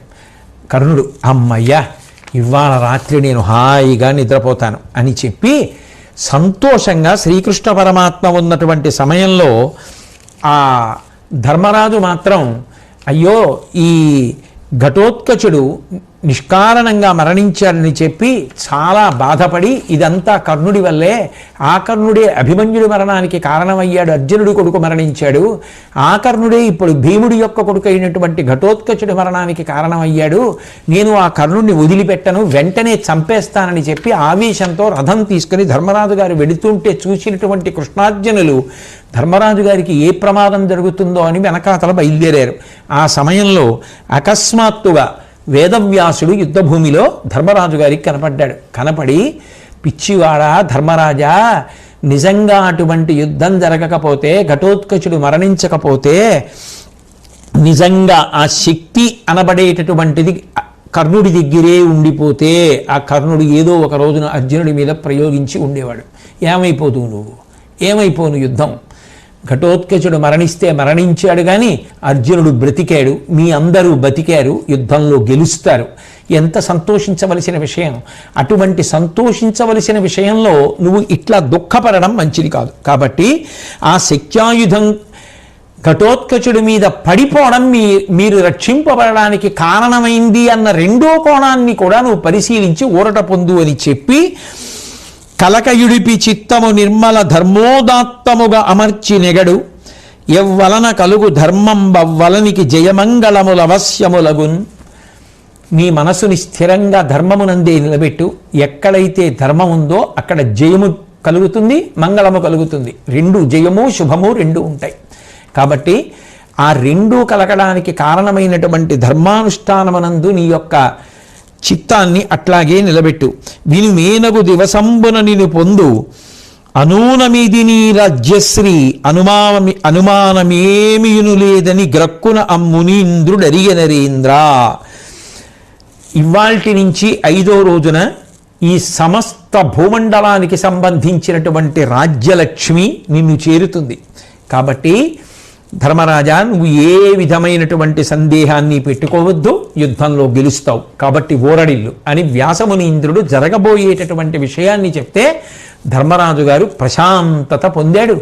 కర్ణుడు. అమ్మయ్యా, ఇవాళ రాత్రి నేను హాయిగా నిద్రపోతాను అని చెప్పి సంతోషంగా శ్రీకృష్ణ పరమాత్మ ఉన్నటువంటి సమయంలో ఆ ధర్మరాజు మాత్రం, అయ్యో ఈ ఘటోత్కచుడు నిష్కారణంగా మరణించాడని చెప్పి చాలా బాధపడి, ఇదంతా కర్ణుడి వల్లే, ఆ కర్ణుడే అభిమన్యుడి మరణానికి కారణమయ్యాడు, అర్జునుడి కొడుకు మరణించాడు, ఆ కర్ణుడే ఇప్పుడు భీముడి యొక్క కొడుకు అయినటువంటి ఘటోత్కచుడి మరణానికి కారణమయ్యాడు, నేను ఆ కర్ణుడిని వదిలిపెట్టను, వెంటనే చంపేస్తానని చెప్పి ఆవేశంతో రథం తీసుకుని ధర్మరాజు గారు వెళుతుంటే చూసినటువంటి కృష్ణార్జునులు ధర్మరాజు గారికి ఏ ప్రమాదం జరుగుతుందో అని వెనకాతల బయలుదేరారు. ఆ సమయంలో అకస్మాత్తుగా వేదవ్యాసుడు యుద్ధభూమిలో ధర్మరాజు గారికి కనపడ్డాడు. కనపడి, పిచ్చివాడా ధర్మరాజా, నిజంగా అటువంటి యుద్ధం జరగకపోతే, ఘటోత్కచుడు మరణించకపోతే నిజంగా ఆ శక్తి అనబడేటటువంటిది కర్ణుడి దగ్గరే ఉండిపోతే ఆ కర్ణుడు ఏదో ఒక రోజున అర్జునుడి మీద ప్రయోగించి ఉండేవాడు. ఏమైపోతువు నువ్వు, ఏమైపోను యుద్ధం. ఘటోత్కచుడు మరణిస్తే మరణించాడు కానీ అర్జునుడు బ్రతికాడు, మీ అందరూ బతికారు, యుద్ధంలో గెలుస్తారు. ఎంత సంతోషించవలసిన విషయం. అటువంటి సంతోషించవలసిన విషయంలో నువ్వు ఇట్లా దుఃఖపడడం మంచిది కాదు. కాబట్టి ఆ శక్త్యాయుధం ఘటోత్కచుడి మీద పడిపోవడం మీరు రక్షింపబడడానికి కారణమైంది అన్న రెండో కోణాన్ని కూడా నువ్వు పరిశీలించి ఊరట పొందు అని చెప్పి, కలకయుడిపి చిత్తము నిర్మల ధర్మోదాత్తముగా అమర్చి నెగడు, ఎవ్వలన కలుగు ధర్మం బవ్వలనికి జయమంగళముల అవశ్యములగున్. నీ మనసుని స్థిరంగా ధర్మమునందే నిలబెట్టు. ఎక్కడైతే ధర్మం ఉందో అక్కడ జయము కలుగుతుంది, మంగళము కలుగుతుంది. రెండు, జయము శుభము రెండు ఉంటాయి. కాబట్టి ఆ రెండు కలగడానికి కారణమైనటువంటి ధర్మానుష్ఠానమనందు నీ యొక్క చిత్తాన్ని అట్లాగే నిలబెట్టు. విను మేనగు దివసంబున నిను పొందు, అనూనమిది నీ రాజ్యశ్రీ అనుమానమేమియును లేదని గ్రక్కున అమ్మునీంద్రుడరిగ నరేంద్ర. ఇవాల్టి నుంచి 5వ రోజున ఈ సమస్త భూమండలానికి సంబంధించినటువంటి రాజ్యలక్ష్మి నిన్ను చేరుతుంది. కాబట్టి ధర్మరాజా, నువ్వు ఏ విధమైనటువంటి సందేహాన్ని పెట్టుకోవద్దు, యుద్ధంలో గెలుస్తావు. కాబట్టి ఓరడిల్లు అని వ్యాసమునీంద్రుడు జరగబోయేటటువంటి విషయాన్ని చెప్తే ధర్మరాజు గారు ప్రశాంతత పొందాడు.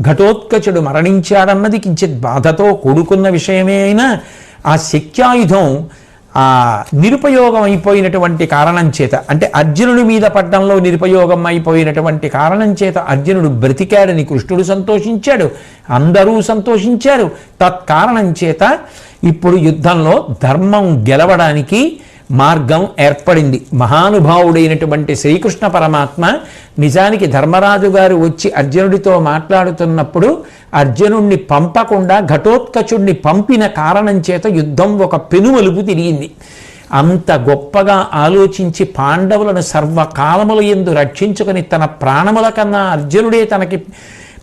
ఘటోత్కచుడు మరణించాడన్నది కించిత్ బాధతో కూడుకున్న విషయమే అయినా ఆ శక్త్యాయుధం ఆ నిరుపయోగం అయిపోయినటువంటి కారణం చేత, అంటే అర్జునుడి మీద పడ్డంలో నిరుపయోగం అయిపోయినటువంటి కారణం చేత అర్జునుడు బ్రతికాడని కృష్ణుడు సంతోషించాడు, అందరూ సంతోషించారు. తత్కారణం చేత ఇప్పుడు యుద్ధంలో ధర్మం గెలవడానికి మార్గం ఏర్పడింది. మహానుభావుడైనటువంటి శ్రీకృష్ణ పరమాత్మ నిజానికి ధర్మరాజు గారు వచ్చి అర్జునుడితో మాట్లాడుతున్నప్పుడు అర్జునుడిని పంపకుండా ఘటోత్కచుడిని పంపిన కారణం చేత యుద్ధం ఒక పెనుమలుపు తిరిగింది. అంత గొప్పగా ఆలోచించి పాండవులను సర్వకాలముల యందు రక్షించుకొని తన ప్రాణముల కన్నా అర్జునుడే తనకి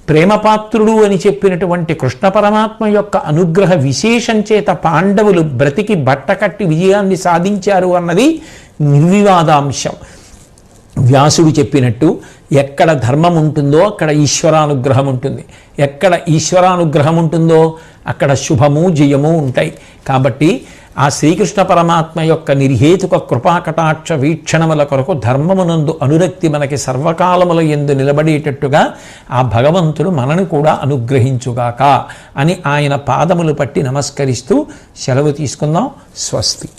ప్రేమపాత్రుడు అని చెప్పినటువంటి కృష్ణ పరమాత్మ యొక్క అనుగ్రహ విశేషం చేత పాండవులు బ్రతికి బట్టకట్టి విజయాన్ని సాధించారు అన్నది నిర్వివాదాంశం. వ్యాసుడు చెప్పినట్టు ఎక్కడ ధర్మం ఉంటుందో అక్కడ ఈశ్వరానుగ్రహం ఉంటుంది, ఎక్కడ ఈశ్వరానుగ్రహం ఉంటుందో అక్కడ శుభము జయము ఉంటాయి. కాబట్టి ఆ శ్రీకృష్ణ పరమాత్మ యొక్క నిర్హేతుక కృపాకటాక్ష వీక్షణముల కొరకు ధర్మమునందు అనురక్తి మనకి సర్వకాలముల యందు నిలబడేటట్టుగా ఆ భగవంతుడు మనను కూడా అనుగ్రహించుగాక అని ఆయన పాదములు పట్టి నమస్కరిస్తూ సెలవు తీసుకుందాం. స్వస్తి.